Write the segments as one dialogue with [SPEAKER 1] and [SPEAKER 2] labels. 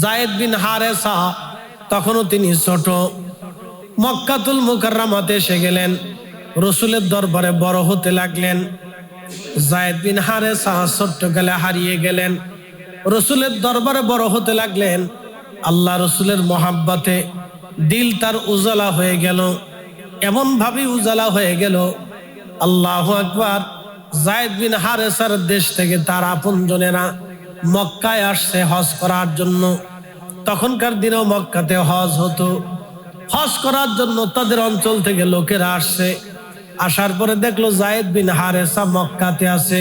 [SPEAKER 1] যায়েদ বিন হারেসা তখনও তিনি ছোট। মক্কাতুল মুকাররমাতে এসে গেলেন, রসুলের দরবারে বড় হতে লাগলেন। যায়েদ বিন হারেসা ছোট্টকালে হারিয়ে গেলেন, রসুলের দরবারে বড় হতে লাগলেন। আল্লাহ রসুলের মহাব্বতে দিল তার উজালা হয়ে গেল, এমন ভাবে উজালা হয়ে গেল। আল্লাহু আকবার। যায়েদ বিন হারেসার দেশ থেকে তার আপনজনেরা মক্কায় আসছে হজ করার জন্য। তখনকার দিনেও মক্কাতে হজ হতো। হজ করার জন্য তাদের অঞ্চল থেকে লোকেরা আসছে। আসার পরে দেখলো যায়েদ বিন হারেসা মক্কাতে আছে।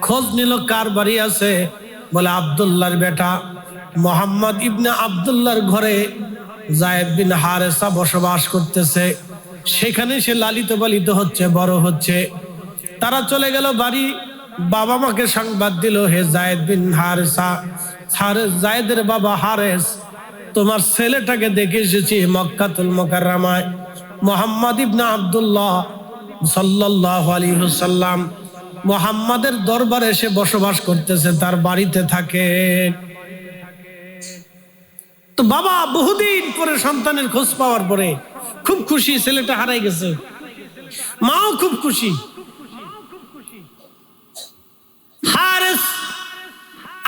[SPEAKER 1] খোঁজ নিল কার বাড়ি আছে, বলে আব্দুল্লাহর বেটা মোহাম্মদ ইবনে আব্দুল্লাহর ঘরে যায়েদ বিন হারেসা বসবাস করতেছে। সেখানে সে লালিত পালিত হচ্ছে, বড় হচ্ছে। তারা চলে গেল বাড়ি, বাবা মাকে সংবাদ দিল, হে যায়েদ বিন হারেসা, যায়েদের বাবা হারেস, তোমার ছেলেটাকে দেখে এসেছি মক্কাতুল মুকাররমায়। মোহাম্মদ ইবনে আব্দুল্লাহ সাল্লাল্লাহু আলাইহি ওয়াসাল্লাম মোহাম্মদের দরবারে এসে বসবাস করতেছে, তার বাড়িতে থাকে। তো বাবা বহুদিন পরে সন্তানের খোঁজ পাওয়ার পরে খুব খুশি, ছেলেটা হারাই গেছে। মাও খুব খুশি। হারেস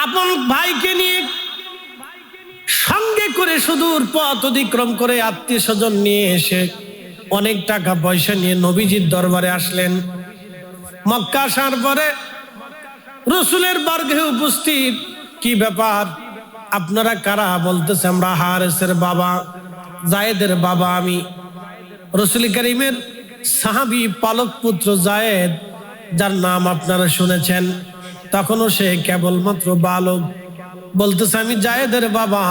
[SPEAKER 1] আপন ভাইকে নিয়ে সঙ্গে করে সুদূর পথ অতিক্রম করে আত্মীয় স্বজন নিয়ে এসে অনেক টাকা পয়সা নিয়ে নবীজির দরবারে আসলেন। মক্কা আসার পরে রসুলের বারগাহে উপস্থিত। কি ব্যাপার, আপনারা কারা? বলতেছে আমরা হারেসের বাবা, যায়েদের বাবা আমি। রসুল করিমের সাহাবী পালক পুত্র যায়েদ, যার নাম আপনারা শুনেছেন, তখনও সে কেবলমাত্র বালক। বলতেছে আমি যায়েদের বাবা।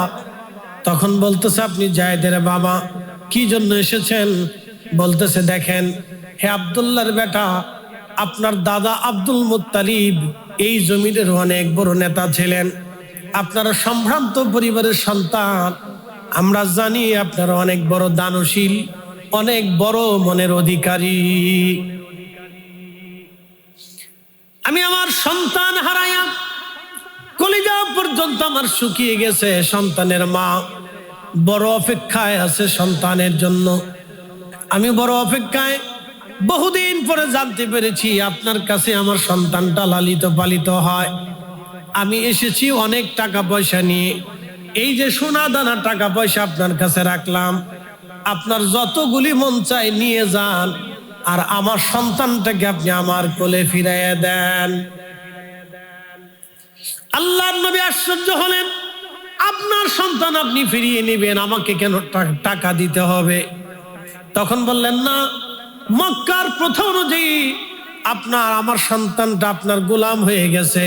[SPEAKER 1] তখন বলতেছে আপনি যায়েদের বাবা, কি জন্য এসেছেন? বলতেছে দেখেন হে আব্দুল্লাহর বেটা, আপনার দাদা আব্দুল মুত্তালিব এই জমিনের অনেক বড় নেতা ছিলেন। আপনারা সম্ভ্রান্ত পরিবারের সন্তান। আমরা জানি আপনারা অনেক বড় দানশীল, অনেক বড় মনের অধিকারী। আমি আমার সন্তান হারাইয়া কলিজা পর্যন্ত আমার শুকিয়ে গেছে। সন্তানের মা বড় অপেক্ষায় আছে সন্তানের জন্য। আমি বড় অপেক্ষায়, বহুদিন পরে জানতে পেরেছি আপনার কাছে আমার সন্তানটা লালিত পালিত হয়। আমি এসেছি অনেক টাকা পয়সা নিয়ে। এই যে সোনা দানা টাকা পয়সা আপনার কাছে রাখলাম, আপনার যতগুলি মন চায় নিয়ে যান, আর আমার সন্তানটাকে আপনি আমার কোলে ফিরাইয়া দেন। আল্লাহর নবী আশ্চর্য হলেন, আপনার সন্তান আপনি ফিরিয়ে নেবেন, আমাকে কেন টাকা দিতে হবে? তখন বললেন না, মক্কার প্রথম অনুযায়ী আপনার আমার সন্তানটা আপনার গোলাম হয়ে গেছে।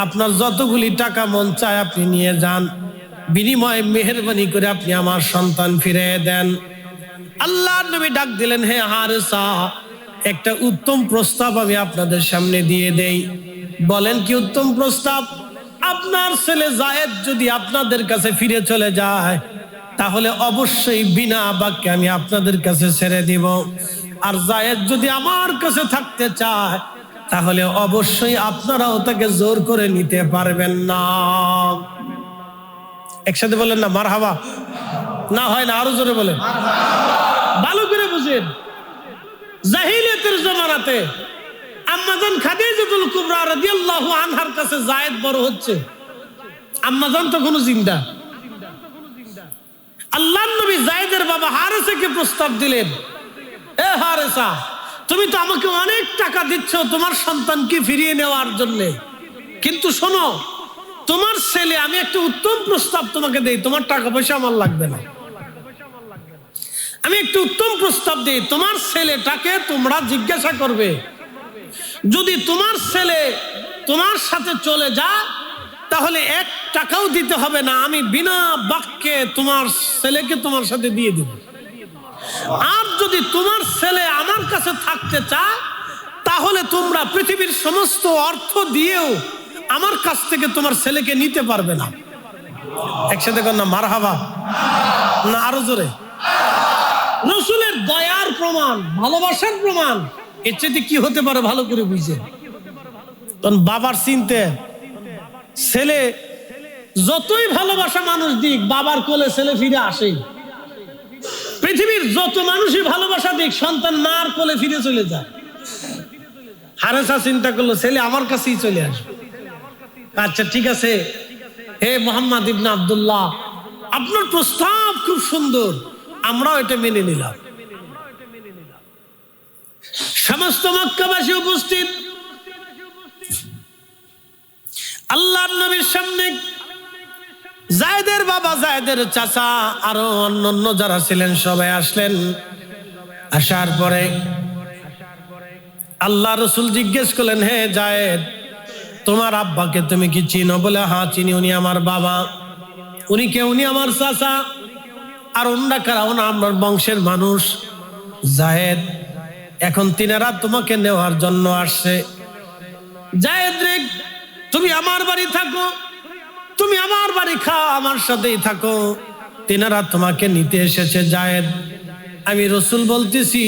[SPEAKER 1] আপনার যতগুলি টাকা মন চায় আপনি নিয়ে যান, বিনিময়ে মেহেরবানি করে আপনি আমার সন্তান ফিরিয়ে দেন। আল্লাহর নবী ডাক দিলেন, হে হারেসা, একটা উত্তম প্রস্তাব আমি আপনাদের সামনে দিয়ে দেই। বলেন কি উত্তম প্রস্তাব? আপনার ছেলে যায়েদ যদি আপনাদের কাছে ফিরে চলে যায়, তাহলে অবশ্যই বিনা বাক্যে আমি আপনাদের কাছে ছেড়ে দিব। আর যায়েদ যদি আমার কাছে থাকতে চায়, তাহলে অবশ্যই আপনারাও তাকে জোর করে নিতে পারবেন না। একসাথে বলেন না মারহাবা? না হয় না, আরো জোরে বলেন। ভালো করে বুঝেন, জাহিলিয়াতের জমানাতে আম্মাজান খাদিজাতুল কুবরা রাদিয়াল্লাহু আনহার কাছে যায়েদ বড় হচ্ছে। আম্মাজান তখনও জিন্দা। আল্লাহর নবী যায়েদের বাবা হারেসাকে প্রস্তাব দিলেন, এ হারেসা, তুমি তো আমাকে অনেক টাকা দিচ্ছ তোমার সন্তানকে ফিরিয়ে নেওয়ার জন্য, কিন্তু শোনো, তোমার ছেলে, আমি একটা উত্তম প্রস্তাব তোমাকে দেই, তোমার টাকা পয়সা আমার লাগবে না। আমি একটা উত্তম প্রস্তাব দিই, তোমার ছেলেটাকে তোমরা জিজ্ঞাসা করবে, যদি তোমার ছেলে তোমার সাথে চলে যায়, তাহলে 1 টাকাও দিতে হবে না, আমি বিনা বাক্যে তোমার ছেলেকে তোমার সাথে দিয়ে দিব। আর যদি তোমার ছেলে আমার কাছে থাকতে চায়, তাহলে তোমরা পৃথিবীর সমস্ত অর্থ দিয়েও আমার কাছ থেকে তোমার ছেলেকে নিতে পারবে না। একসাথে কর না মারহাবা? না আরো জোরে? রাসূলের দয়ার প্রমাণ, ভালোবাসার প্রমাণ, এর চেয়ে কি হতে পারে? ভালো করে বুঝে। তখন বাবার চিনতে, ছেলে যতই ভালোবাসা মানুষ দিক, বাবার কোলে ছেলে ফিরে আসেই। পৃথিবীর যত মানুষই ভালোবাসা দিক, সন্তান মার কোলে ফিরে চলে যায়। হারেসা চিন্তা করলো ছেলে আমার কাছেই চলে আসবে। আচ্ছা ঠিক আছে, হে মোহাম্মদ ইবনে আব্দুল্লাহ, আপনার প্রস্তাব খুব সুন্দর, আমরাও এটা মেনে নিলাম। সমস্ত মক্কাবাসী উপস্থিত। আল্লাহর নবীর সামনে যায়েদের বাবা, যায়েদের চাচা, আরো অন্যান্য যারা ছিলেন সবাই আসলেন। আসার পরে আল্লাহ রসুল জিজ্ঞেস করলেন, হে যায়েদ, তোমার আব্বাকে তুমি কি চিনো? বলে হ্যাঁ চিনি, উনি আমার বাবা। উনি কে? উনি আমার চাচা। আর ওনারা কারা? ওনা আমার বংশের মানুষ। যায়েদ, এখন তিনারা তোমাকে নেওয়ার জন্য আসছে। যায়েদ রে, তুমি আমার বাড়ি থাকো, তুমি আমার বাড়ি খাও, আমার সাথেই থাকো, তিনারা তোমাকে নিতে এসেছে। যায়েদ, আমি রসুল বলতেছি,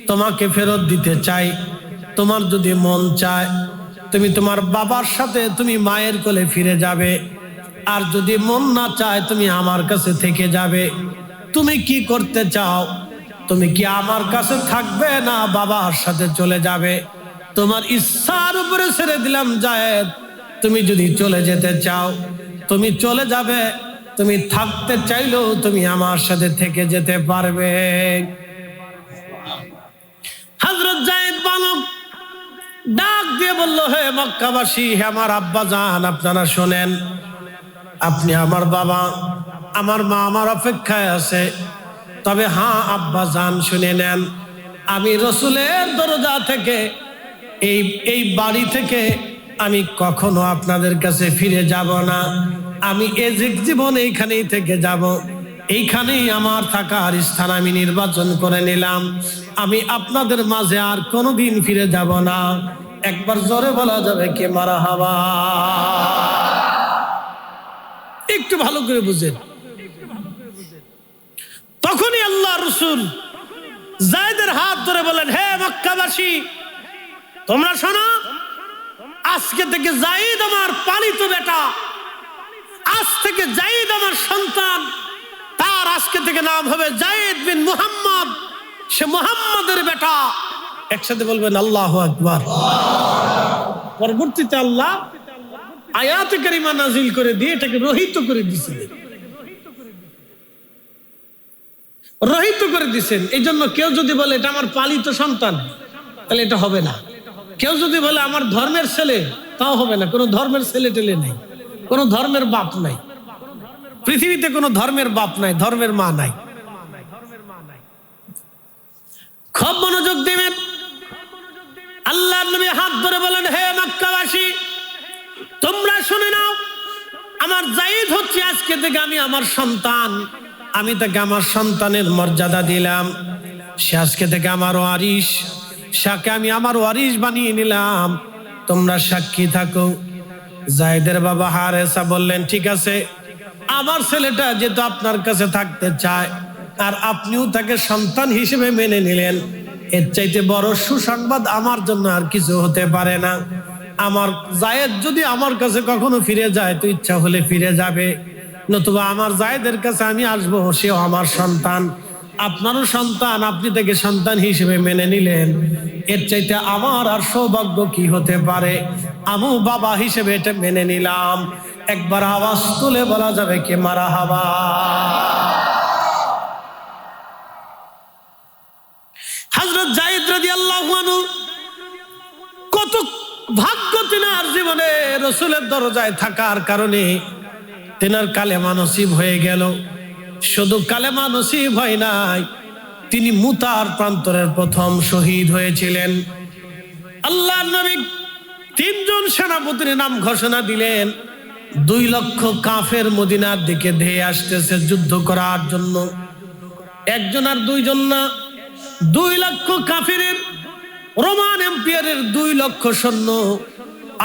[SPEAKER 1] তোমাকে ফেরত দিতে চাই। তোমার যদি মন চায় তুমি তোমার বাবার সাথে তুমি মায়ের কোলে ফিরে যাবে, আর যদি মন না চায় তুমি আমার কাছে থেকে যাবে। তুমি কি করতে চাও? তুমি কি আমার কাছে থাকবে না বাবার সাথে চলে যাবে? তোমার ইচ্ছার উপরে ছেড়ে দিলাম যায়েদ। তুমি যদি চলে যেতে চাও তুমি চলে যাবে, তুমি থাকতে চাইলেও তুমি আমার সাথে থেকে যেতে পারবে। হযরত যায়েদ বালক ডাক দিয়ে বলল, হে মক্কাবাসী, হে আমার আব্বা জান, আপনারা শোনেন, আপনি আমার বাবা, আমার মা আমার অপেক্ষায় আছে। তবে হ্যাঁ আব্বা জান, শুনে নেন, আমি রসুলের দরজা থেকে, এই বাড়ি থেকে আমি কখনো আপনাদের কাছে ফিরে যাব না। আমি জীবন এইখানেই থেকে যাব, এইখানেই আমার থাকার স্থান আমি নির্বাচন করে নিলাম। আমি আপনাদের মাঝে আর কোনোদিন ফিরে যাব না। একবার জোরে বলা যাবে কে মারহাবা? একটু ভালো করে বুঝেন। তখনই আল্লাহ রসুল যায়েদের হাত ধরে বলেন, হে মক্কাবাসী, তোমরা শোনো, আজকে থেকে যায়েদ আমার পালিত বেটা, আজ থেকে যায়েদ আমার সন্তান, তার আজকে থেকে নাম হবে যায়েদ বিন মুহাম্মদ, সে মুহাম্মাদের বেটা। একসাথে বলবেন আল্লাহু আকবার। পরবর্তীতে আল্লাহ আয়াতে কারিমা নাজিল করে দিয়ে এটাকে রহিত করে দিয়েছিলেন, রহিত করে দিয়েছেন। এই জন্য কেউ যদি বলে এটা আমার পালিত সন্তান, তাহলে এটা হবে না। কেউ যদি বলে আমার ধর্মের ছেলে, তাও হবে না। কোনো ধর্মের ছেলে টেলে নেই, কোনো ধর্মের বাপ নাই পৃথিবীতে, কোনো ধর্মের বাপ নাই, ধর্মের মা নাই। খুব মনোযোগ দিবেন। আল্লাহর নবী হাত ধরে বলেন, হে মক্কাবাসী, তোমরা শুনে নাও, আমার যায়েদ হচ্ছে আজকে থেকে আমি আমার সন্তান, আমি তাকে আমার সন্তানের মর্যাদা দিলাম। সে আজকে থেকে আমার ওয়ারিশ, সাকে আমি আমার ওয়ারিশ বানিয়ে নিলাম। তোমরা সাক্ষী থাকো। যায়েদের বাবা হারেসা বললেন, ঠিক আছে, আমার ছেলেটা যেহেতু আপনার কাছে থাকতে চায় আর আপনিও তাকে সন্তান হিসেবে মেনে নিলেন, এর চাইতে বড় সুসংবাদ আমার জন্য আর কিছু হতে পারে না। আমার যায়েদ যদি আমার কাছে কখনো ফিরে যায় তো ইচ্ছা হলে ফিরে যাবে, নতুবা আমার যায়েদের কাছে আমি আসবো, সেও আমার সন্তান, আপনারও সন্তান, আপনি তাকে সন্তান হিসেবে মেনে নিলেন, এর চাইতে আমার আর সৌভাগ্য কি হতে পারে? আমি বাবা হিসেবে এটা মেনে নিলাম। একবার আওয়াজ তুলে বলা যাবে কে মারহাবা? হযরত যায়েদ রাদিয়াল্লাহু আনহু কত ভাগ্য তিনার জীবনে, রাসূলের দরজায় থাকার কারণে তিনার কালেমা নসিব হয়ে গেল। শুধু কালেমা নসিব হয় নাই, তিনি মুতার প্রান্তরের প্রথম শহীদ হয়েছিলেন। আল্লাহর নবী তিনজন সেনাপতির নাম ঘোষণা দিলেন। 2 লক্ষ কাফের মদিনার দিকে ধেয়ে আসতেছে যুদ্ধ করার জন্য। একজন আর দুইজন না, 2 লক্ষ কাফেরের, রোমান এম্পায়ারের 2 লক্ষ সৈন্য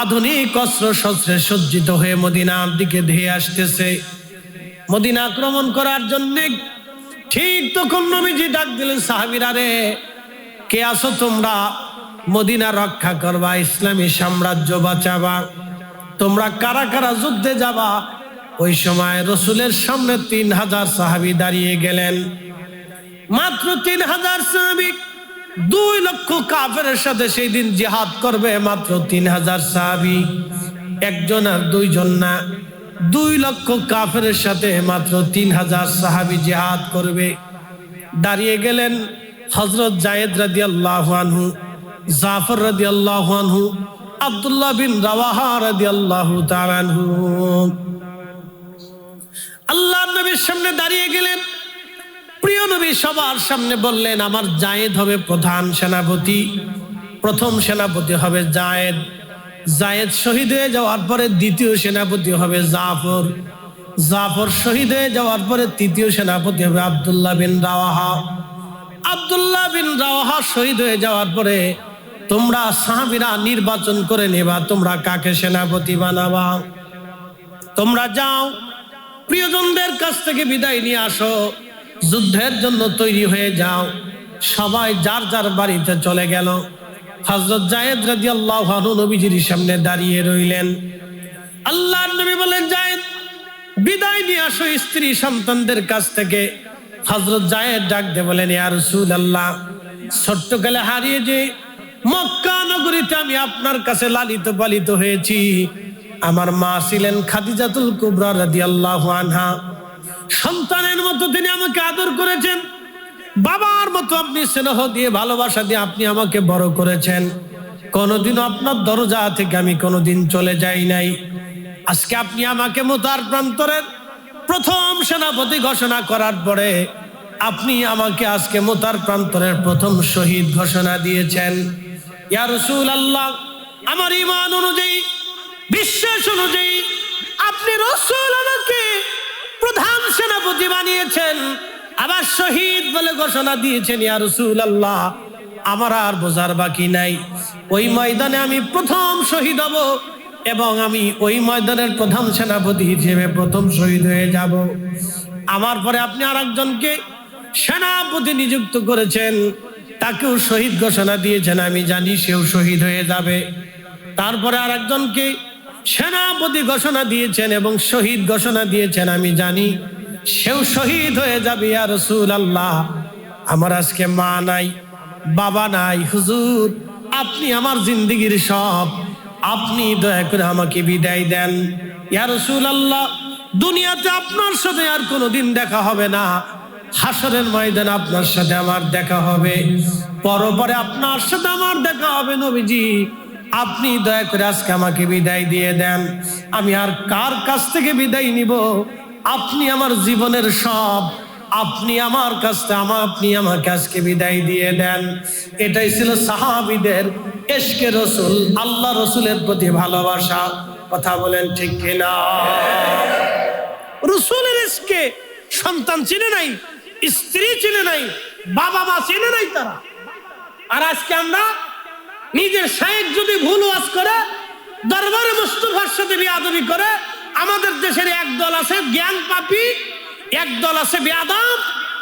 [SPEAKER 1] আধুনিক অস্ত্র শস্ত্রে সজ্জিত হয়ে মদিনার দিকে ধেয়ে আসতেছে মদিনা আক্রমণ করার জন্য। ঠিক তখন নবীজি ডাক দিলেন, সাহাবীরা রে, কে আছো তোমরা? মদিনা রক্ষা করবা, ইসলামী সাম্রাজ্য বাঁচাবা। তোমরা কারা কারা যুদ্ধে যাবা? ওই সময় রসুলের সামনে 3000 সাহাবী দাঁড়িয়ে গেলেন। মাত্র 3000 সাহাবী, 2 লক্ষ কাফেরের সাথে সেই দিন জিহাদ করবে মাত্র 3000 সাহাবী, একজন আর দুইজন না, 2 লক্ষ কাফেরের সাথে মাত্র 3000 সাহাবী জিহাদ করবে। দাঁড়িয়ে গেলেন হযরত যায়েদ রাদিয়াল্লাহু আনহু, জাফর রাদিয়াল্লাহু আনহু, আব্দুল্লাহ বিন রাওয়াহা রাদিয়াল্লাহু তাআলা আনহু। আল্লাহর নবীর সামনে দাঁড়িয়ে গেলেন। প্রিয় নবী সবার সামনে বললেন, আমার যায়েদ হবে প্রধান সেনাপতি, প্রথম সেনাপতি হবে যায়েদ। যায়েদ শহীদ হয়ে যাওয়ার পরে দ্বিতীয় সেনাপতি হবে জাফর। জাফর শহীদ হয়ে যাওয়ার পরে তৃতীয় সেনাপতি হবে আব্দুল্লাহ বিন রাওয়াহা। আব্দুল্লাহ বিন রাওয়াহা শহীদ হয়ে যাওয়ার পরে তোমরা সাহাবীরা নির্বাচন করে নেবা তোমরা কাকে সেনাপতি বানাবা। তোমরা যাও, প্রিয়জনদের কাছ থেকে বিদায় নিয়ে আসো, যুদ্ধের জন্য তৈরি হয়ে যাও। সবাই যার যার বাড়িতে চলে গেল। হযরত যায়েদ রাদিয়াল্লাহু আনহু নবীজির সামনে দাঁড়িয়ে রইলেন। আল্লাহর নবী বলেন, যায়েদ বিদায় নিয়ে আসো স্ত্রী সন্তানদের কাছ থেকে। হযরত যায়েদ ডাক দিয়ে বলেন, ইয়া রাসূলুল্লাহ, ছোট্টকালে হারিয়ে যে মক্কা নগরীতে আমি আপনার কাছে লালিত পালিত হয়েছি। আমার মা ছিলেন খাদিজাতুল কুবরা রাদিয়াল্লাহু আনহা। সন্তানের মতো তিনি আমাকে আদর করেছেন, বাবার মতো আপনি স্নেহ দিয়ে ভালোবাসা দিয়ে আপনি আমাকে বড় করেছেন। কোনোদিনও আপনার দরজা থেকে আমি কোনোদিন চলে যাই নাই। আজকে আপনি আমাকে মুতার প্রান্তরের প্রথম সেনাপতি ঘোষণা করার পরে আপনি আমাকে আজকে মুতার প্রান্তরের প্রথম শহীদ ঘোষণা দিয়েছেন। ইয়া রাসূলুল্লাহ, আমার ঈমান অনুযায়ী, বিশ্বাস অনুযায়ী আপনি রাসূল আমাকে প্রধান সেনাপতি বানিয়েছেন, আবার শহীদ বলে ঘোষণা দিয়েছেন। ইয়া রাসূলুল্লাহ, আমার আর বোঝার বাকি নাই। ওই ময়দানে আমি প্রথম শহীদ হব এবং আমি ওই ময়দানের প্রধান সেনাপতি হিসেবে প্রথম শহীদ হয়ে যাব। আমার পরে আপনি আরেকজনকে সেনাপতি নিযুক্ত করেছেন, তাকেও শহীদ ঘোষণা দিয়েছেন, আমি জানি সেও শহীদ হয়ে যাবে। তারপরে আরেকজনকে সেনাপতি ঘোষণা দিয়েছেন এবং শহীদ ঘোষণা দিয়েছেন, আমি জানি সেও শহীদ হয়ে যাবে। ইয়া রাসূলুল্লাহ, আমার আজকে মা নাই, বাবা নাই, হুজুর আপনি আমার জিন্দেগীর সব, আপনি দয়া করে আমাকে বিদায় দেন। ইয়া রাসূলুল্লাহ, দুনিয়াতে আপনার সাথে আর কোনোদিন দেখা হবে না, হাসরের ময়দানে আপনার সাথে আমার দেখা হবে, পরপরে আপনার সাথে আমার দেখা হবে। নবীজি, আপনি দয়া করে আজকে আমাকে বিদায় দিয়ে দেন। আমি আর কার কাছ থেকে বিদায় নিব? আপনি আমার জীবনের সব, আপনি আমার কাছ থেকে আপনি আমাকে আজকে বিদায় দিয়ে দেন। এটাই ছিল সাহাবীদের ইশকে রাসূল, আল্লাহ রাসূলের প্রতি ভালোবাসা। কথা বলেন ঠিক কিনা? রাসূলের ইশকে সন্তান চিনে নাই, স্ত্রী চিনে নাই, বাবা মা চিনে নাই তারা। আর আজকে আমরা নিজের শায়েখ যদি ভুল ওয়াজ করে, দরবারে মুস্তাফার সাথে বেয়াদবি করে, আমাদের দেশের একদল আছে জ্ঞান পাপী, একদল আছে বেয়াদব,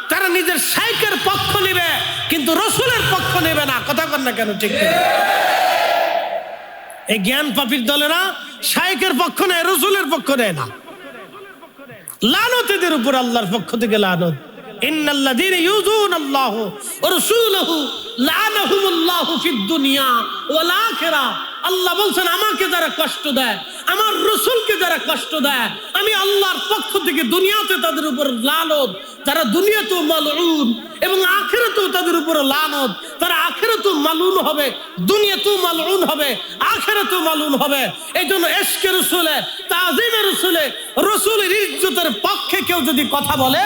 [SPEAKER 1] তারা নিজের শায়েখের পক্ষ নেবে কিন্তু রাসূলের পক্ষ নেবে না। কথা বলেন না কেন? ঠিক কিনা? এই জ্ঞান পাপীর দলেরা শায়েখের পক্ষ নেয়, রাসূলের পক্ষ নেয় না। লানত এদের উপর, আল্লাহর পক্ষ থেকে লানত। ইন্নাল্লাযীনা ইউযুনাল্লাহ ওয়া রাসূলাহু লাআনাহুমুল্লাহু ফিদ দুনিয়া ওয়াল আখিরাহ। আল্লাহ বলছেন, আমাকে যারা কষ্ট দেয়, আমার রাসূলকে যারা কষ্ট দেয়, আমি আল্লাহর পক্ষ থেকে দুনিয়াতে তাদের উপর লানত, তারা দুনিয়াতেও মালউন এবং আখিরাতেও তাদের উপর লানত। তারা আখিরাতেও মালউন হবে, দুনিয়াতেও মালউন হবে, আখিরাতেও মালউন হবে। এইজন্য ইশকে রাসূলে, তাযীমে রাসূলে, রাসূলের ইজ্জতের পক্ষে কেউ যদি কথা বলে,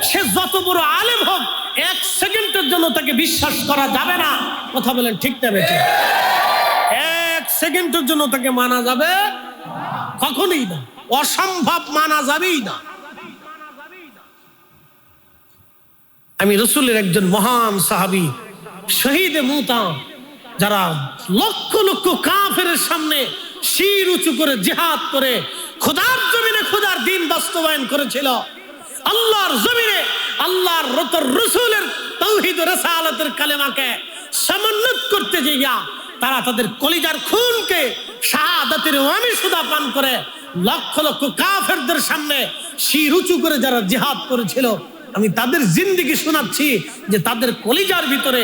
[SPEAKER 1] সে যত বড় আলেম হোক, 1 সেকেন্ডের জন্য তাকে বিশ্বাস করা যাবে না। কথা বলেন ঠিক না বেঠিক? 1 সেকেন্ডের জন্য তাকে মানা যাবে কখনোই না, অসম্ভব, মানা যাবেই না। আমি রাসূলের একজন মহান সাহাবী, শহীদে মুতা, যারা লক্ষ লক্ষ কাফেরের সামনে শির উঁচু করে জিহাদ করে খোদার জমিনে খোদার দ্বীন বাস্তবায়ন করেছিল। আল্লাহর জমিনে আল্লাহর রাসূলের তাওহীদ ও রিসালাতের কালেমাকে সমুন্নত করতে গিয়া তারা তাদের কলিজার খুনকে শাহাদাতের ওয়ামি সুদা পান করে লক্ষ লক্ষ কাফেরদের সামনে শির উঁচু করে যারা জিহাদ করেছিল, আমি তাদের জিন্দেগি শোনাচ্ছি যে তাদের কলিজার ভিতরে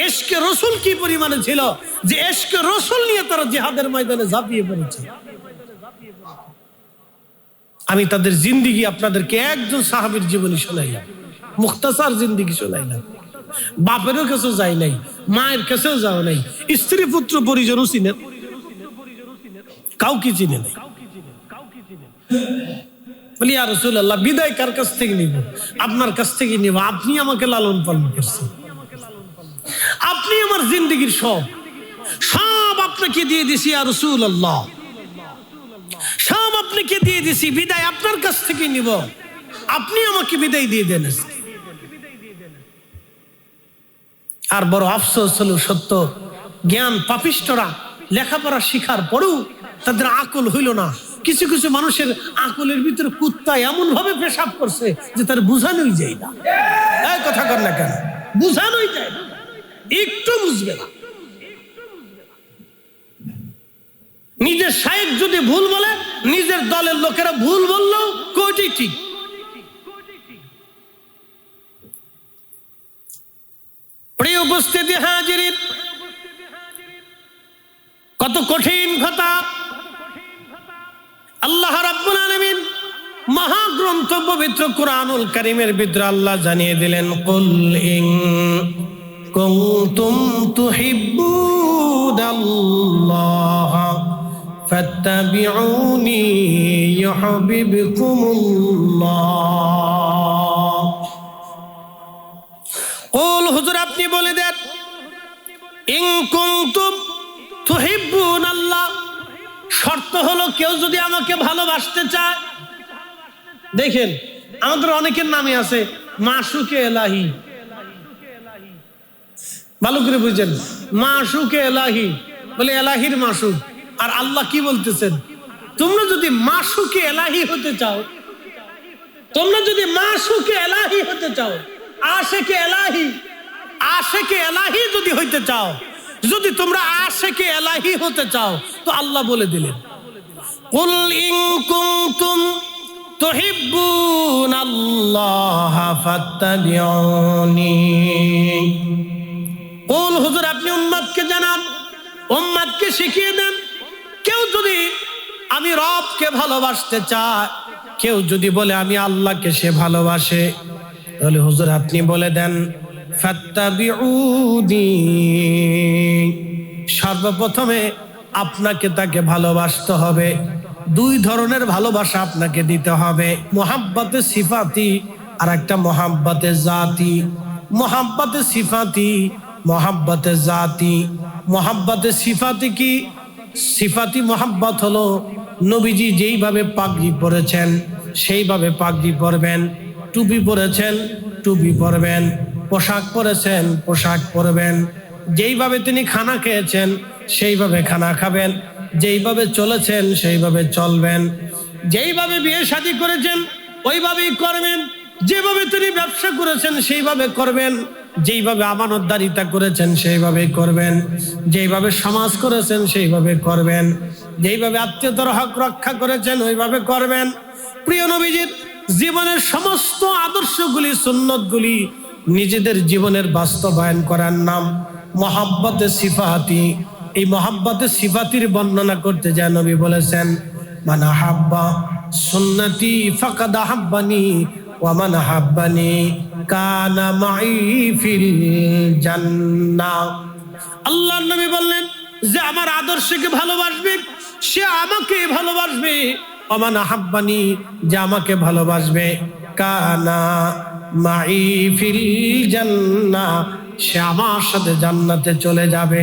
[SPEAKER 1] ইশকে রসুল কি পরিমাণে ছিল, যে ইশকে রসুল নিয়ে তারা জিহাদের ময়দানে ঝাঁপিয়ে পড়েছে। আমি তাদের জিন্দেগি আপনাদেরকে একজন সাহাবীর জীবনী শোনাইলাম, মুখতাসার জিন্দেগি শোনাইলাম। বাপেরও কাছেও যাই নাই, মায়ের কাছেও যাও নাই, স্ত্রী পুত্র পরিজনও চিনে, কাউকে চিনে নাই। বলি ইয়া রাসূলুল্লাহ, বিদায় কার কাছ থেকে নিব? আপনার কাছ থেকে নিব। আপনি আমাকে লালন পালন করছেন, আপনি আমার জিন্দেগির সব আপনাকে দিয়ে দিছি ইয়া রাসূলুল্লাহ, সব আপনাকে দিয়ে দিছি, বিদায় আপনার কাছ থেকে নিব, আপনি আমাকে বিদায় দিয়ে দেন। আর বড় আফসোস হলো, সত্য জ্ঞান পাপিষ্ঠরা লেখাপড়া শিখার পরেও তাদের আকল হইল না। কিছু কিছু মানুষের আকলের ভিতরে কুত্তা এমন ভাবে পেশাব করছে যে তার বুঝানোই যায় না। এই কথা কর না কেন? বুঝানোই যায় না, একটু বুঝবে না। নিজের শায়েখ যদি ভুল বলে, নিজের দলের লোকেরা ভুল বললো, কোইটাই ঠিক। প্রিয় উপস্থিতি হাজিরিন, কত কঠিন কথা আল্লাহ রাব্বুল আলামিন মহাগ্রন্থ পবিত্র কুরআনুল কারীমের ভিতরে আল্লাহ জানিয়ে দিলেন, কুল ইন কুনতুম তুহিব্বুনাল্লাহ ফাত্তাবিউনি ইউহিব্বুকুমুল্লাহ। কুল, হুজুর আপনি বলে দেন, ইন কুনতুম তুহিব্বুনাল্লাহ, শর্ত হলো কেউ যদি আমাকে ভালোবাসতে চায়। দেখেন আমাদের অনেকের নামে আছে মাশুকে এলাহি, ভালো করে বুঝেন, মাশুকে এলাহি বলে এলাহির মাশুক। আর আল্লাহ কি বলতেছেন? তোমরা যদি মাশুকে এলাহি হতে চাও, তোমরা যদি মাশুকে এলাহি হতে চাও, আশেকে এলাহি যদি হইতে চাও, যদি তোমরা আশেকে এলাহি হতে চাও, তো আল্লাহ বলে দিলেন, কুল ইন কুনতুম তুহিব্বুনাল্লাহ ফাত্তাবিউনি। কুল, হুজুর আপনি উম্মতকে জানান, উম্মতকে শিখিয়ে দেন, কেউ যদি আমি রবকে ভালোবাসতে চায়, কেউ যদি বলে আমি আল্লাহকে সে ভালোবাসে, তাহলে হুজুর আপনি বলে দেন ফাত্তাবিউনি। সর্বপ্রথমে আপনাকে তাকে ভালোবাসতে হবে। দুই ধরনের ভালোবাসা আপনাকে দিতে হবে, মোহাব্বতে সিফাতি আর একটা মোহাব্বতে জাতি। মোহাব্বতে সিফাতি, মোহাব্বতে জাতি। মোহাব্বতে সিফাতি কি? সিফাতি মোহাব্বত হলো নবীজি যেইভাবে পাগড়ি পরেছেন সেইভাবে পাগড়ি পরবেন, টুপি পরেছেন টুপি পরবেন, পোশাক পরেছেন পোশাক পরবেন, যেইভাবে তিনি খানা খেয়েছেন সেইভাবে খানা খাবেন, যেইভাবে চলেছেন সেইভাবে চলবেন, যেইভাবে বিয়ে শাদী করেছেন ওইভাবেই করবেন, যেভাবে তিনি ব্যবসা করেছেন সেইভাবে করবেন, যেইভাবে আমানতদারিতা করেছেন সেইভাবেই করবেন, যেইভাবে সমাজ করেছেন সেইভাবে করবেন, যেইভাবে আত্মীয়তার হক রক্ষা করেছেন ওইভাবে করবেন। প্রিয় নবীজির জীবনের সমস্ত আদর্শগুলি, সুন্নতগুলি নিজেদের জীবনের বাস্তবায়ন করার নাম মোহাব্বতে সিফাতি। এই মোহাব্বতে সিফাতির বর্ণনা করতে যায় নবী বলেছেন, মান আহাব্বা সুন্নতি ফাকাদ আহাব্বানি ওয়া মান আহাব্বানি কানা মাই ফিল জান্নাহ। আল্লাহর নবী বললেন যে আমার আদর্শকে ভালোবাসবে সে আমাকে ভালোবাসবে, ওয়া মান আহাব্বানি, যে আমাকে ভালোবাসবে, কানা মাই ফিল জান্নাহ, সে আমার সাথে জান্নাতে চলে যাবে।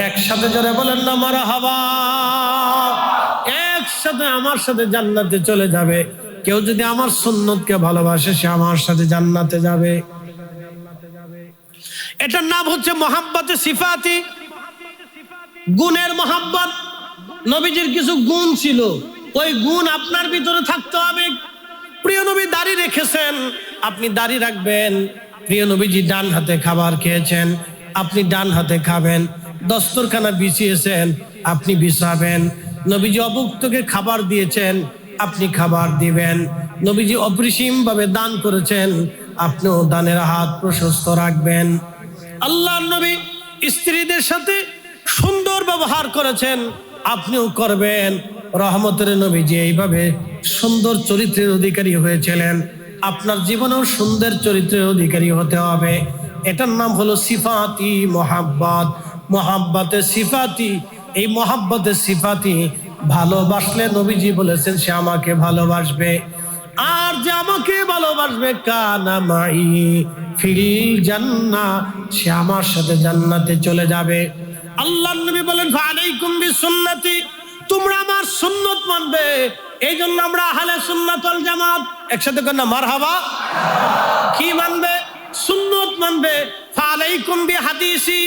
[SPEAKER 1] একসাথে জোরে বলেন না মারহাবা। একসাথে আমার সাথে জান্নাতে চলে যাবে। কেউ যদি আমার সুন্নতকে ভালোবাসে সে আমার সাথে জান্নাতে যাবে। এটার নাম হচ্ছে মোহাব্বতে সিফাতি, গুণের মোহাব্বত। নবীজির কিছু গুণ ছিল, ওই গুণ আপনার ভিতরে থাকতে হবে। প্রিয় নবী দাড়ি রেখেছেন, আপনি দাড়ি রাখবেন। প্রিয় নবীজি ডান হাতে খাবার খেয়েছেন, আপনি ডান হাতে খাবেন। দস্তরখানা বিছিয়েছেন, আপনি বিছাবেন। নবীজি অভুক্তকে খাবার দিয়েছেন, আপনি খাবার দিবেন। নবীজি অপরিসীম ভাবে দান করেছেন, আপনিও দানের হাত প্রশস্ত রাখবেন। আল্লাহর নবী স্ত্রীদের সাথে সুন্দর ব্যবহার করেছেন, আপনিও করবেন। রহমতের নবীজি এইভাবে সুন্দর চরিত্রের অধিকারী হয়েছিলেন, আপনার জীবনেও সুন্দর চরিত্রের অধিকারী হতে হবে। এটার নাম হলো সিফাতি মোহাব্বত, মোহাব্বতে সিফাতি। এই মোহাব্বতে সিফাতি ভালোবাসলে নবীজি বলেছেন সে আমাকে ভালোবাসবে, আর যে আমাকে ভালোবাসবে কানা মাই ফিল জান্নাহ, সে আমার সাথে জান্নাতে চলে যাবে। আল্লাহর নবী বলেন ফালাইকুম বিসুন্নতি, তোমরা আমার সুন্নত মানবে। এই জন্য আমরা আহলে সুন্নাত ওয়াল জামাত, একসাথে কর না মারহাবা। কি মানবে? সুন্নত মানবে। ফালাইকুম বিহাদিসি,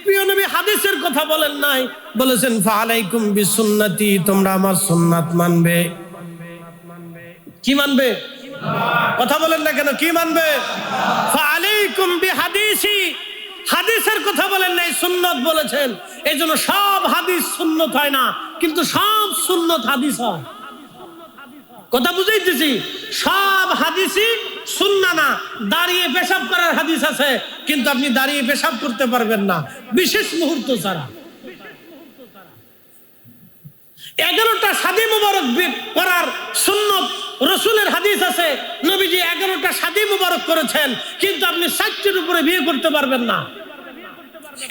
[SPEAKER 1] প্রিয় নবী হাদিসের কথা বলেন নাই, বলেছেন ফালাইকুম বিসুন্নতি, তোমরা আমার সুন্নাত মানবে। কি মানবে? কথা বলেন না কেন? কি মানবে? ফালাইকুম বিহাদিসি, হাদিসের কথা বলেন নাই, সুন্নত বলেছেন। এই জন্য সব হাদিস সুন্নত হয় না, কিন্তু সব সুন্নত হাদিস হয়। কথা বুঝাইতেছি? সব হাদিসই সুন্নাহ না। দাঁড়িয়ে পেশাব করার হাদিস আছে, কিন্তু আপনি দাঁড়িয়ে পেশাব করতে পারবেন না বিশেষ মুহূর্ত ছাড়া। 11টা শাদী মুবারক করার সুন্নত রাসূলের হাদিস আছে, নবীজি 11টা শাদী মুবারক করেছেন, কিন্তু আপনি 60টির উপরে বিয়ে করতে পারবেন না।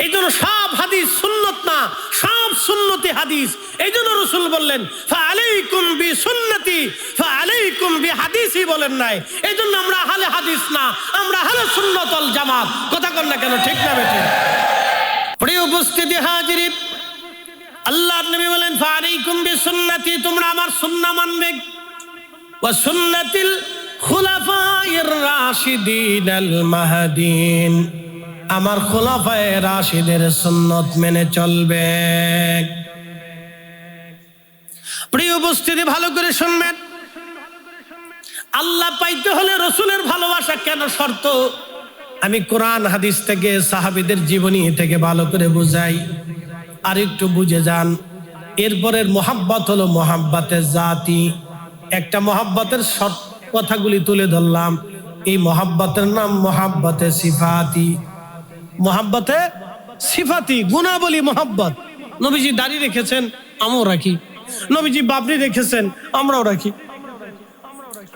[SPEAKER 1] এই জন্য সব হাদিস সুন্নত না, সব সুন্নতি হাদিস। এই জন্য রাসূল বললেন ফালাইকুম বিসুন্নতি ফালাইকুম বিহাদিসি বলেন নাই। এই জন্য আমরা আহলে হাদিস না, আমরা আহলে সুন্নাত ওয়াল জামাত। কথা কন না কেন? ঠিক না বেঠিক? প্রিয় উপস্থিতি হাজিরিন, আল্লাহর নবী বলেন ফালাইকুম বিসুন্নতি, তোমরা আমার সুন্নাহ মানবে, ওয়া সুন্নাতিল খুলাফায়ে রাশিদিনাল মাহদিন, আমার খুলাফায়ে রাশিদের সুন্নত মেনে চলবে। প্রিয় উপস্থিতি ভালো করে শুনবেন, আল্লাহ পাইতে হলে রাসূলের ভালোবাসা কেন শর্ত? আমি কোরআন হাদিস থেকে সাহাবীদের জীবনী থেকে ভালো করে বুঝাই, আর একটু বুঝে যান। এরপরের মোহাব্বত হলো মোহাব্বতের জাতি। একটা মোহাব্বতের শর্ত কথাগুলি তুলে ধরলাম, এই মোহাব্বতের নাম মোহাব্বতে সিফাতি। মোহাব্বতে সিফাতি, গুণাবলী মোহাব্বত। নবীজি দাড়ি রেখেছেন, আমরাও রাখি। নবীজি বাবরি রেখেছেন, আমরাও রাখি।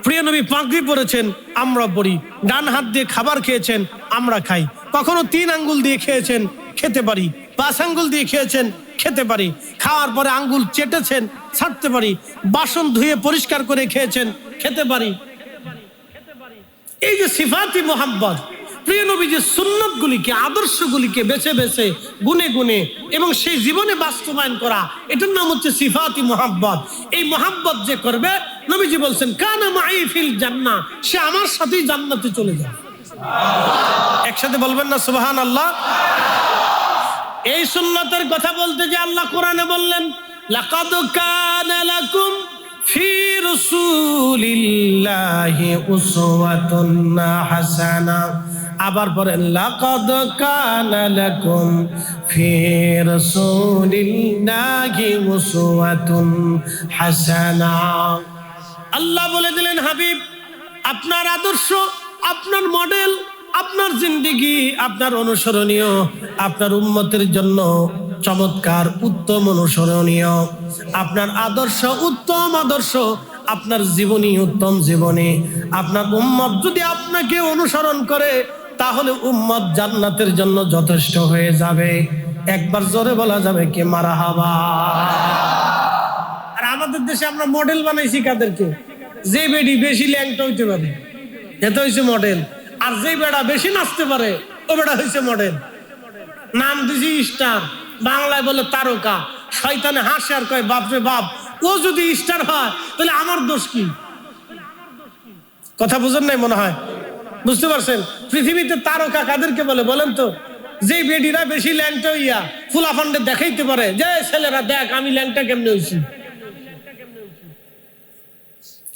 [SPEAKER 1] প্রিয় নবী পাগড়ি পরেছেন, আমরা পরি। ডান হাত দিয়ে খাবার খেয়েছেন, আমরা খাই। কখনো 3 আঙ্গুল দিয়ে খেয়েছেন, খেতে পারি। 5 আঙ্গুল দিয়ে খেয়েছেন, খেতে পারি। খাওয়ার পরে আঙ্গুল চেটেছেন, ছাড়তে পারি। বাসন ধুয়ে পরিষ্কার করে খেয়েছেন, খেতে পারি। এই যে সিফাতি মোহাব্বত, প্রিয় নবী যে সুন্নতগুলিকে, আদর্শগুলিকে বেছে বেছে গুনে গুনে এবং সেই জীবনে বাস্তবায়ন করা, এটার নাম হচ্ছে সিফাতি মোহাব্বত। এই মোহাব্বত যে করবে, নবীজি বলছেন কানা মাই ফিল জান্নাহ, সে আমার সাথেই জান্নাতে চলে যাবে। একসাথে বলবেন না সুবহানাল্লাহ? এই সুন্নতের কথা বলতে যে আল্লাহ কোরআনে বললেন লাকাদ কানা লাকুম ফি রাসূলিল্লাহি উসওয়াতুন হাসানাহ। আবার পড়েন লাকাদ কানা লাকুম ফি রাসূলিল্লাহি উসওয়াতুন হাসানাহ। আল্লাহ বলে দিলেন হাবিব, আপনার আদর্শ, আপনার মডেল, আপনার জিন্দেগি, আপনার অনুসরণীয়, আপনার উম্মতের জন্য চমৎকার, উত্তম অনুসরণীয়। আপনার আদর্শ উত্তম আদর্শ, আপনার জীবনী উত্তম জীবনী। আপনার উম্মত যদি আপনাকে অনুসরণ করে, তাহলে উম্মত জান্নাতের জন্য যথেষ্ট হয়ে যাবে। একবার জোরে বলা যাবে কি মারহাবা? আর আমাদের দেশে আমরা মডেল বানাইছি কাদেরকে? যে বেডি বেশি ল্যাংটা হইতে পারে, এটা হইছে মডেল। আর যে বেড়া বেশি নাচতে পারে, ও বেড়া হইছে মডেল। নাম দিছি স্টার, বাংলায় বলে তারকা। শয়তানে হাসে আর কয় বাপরে বাপ, ও যদি স্টার হয় তাহলে আমার দোষ কি? কথা বুঝেন নাই মনে হয়? বুঝতে পারছেন? পৃথিবীতে তারকা কাদেরকে বলে বলেন তো? যে বেডিরা বেশি ল্যাংটা হইয়া ফুলাফান্ডে দেখাইতে পারে, যে ছেলেরা দেখ আমি ল্যাংটা কেমনে হইছি,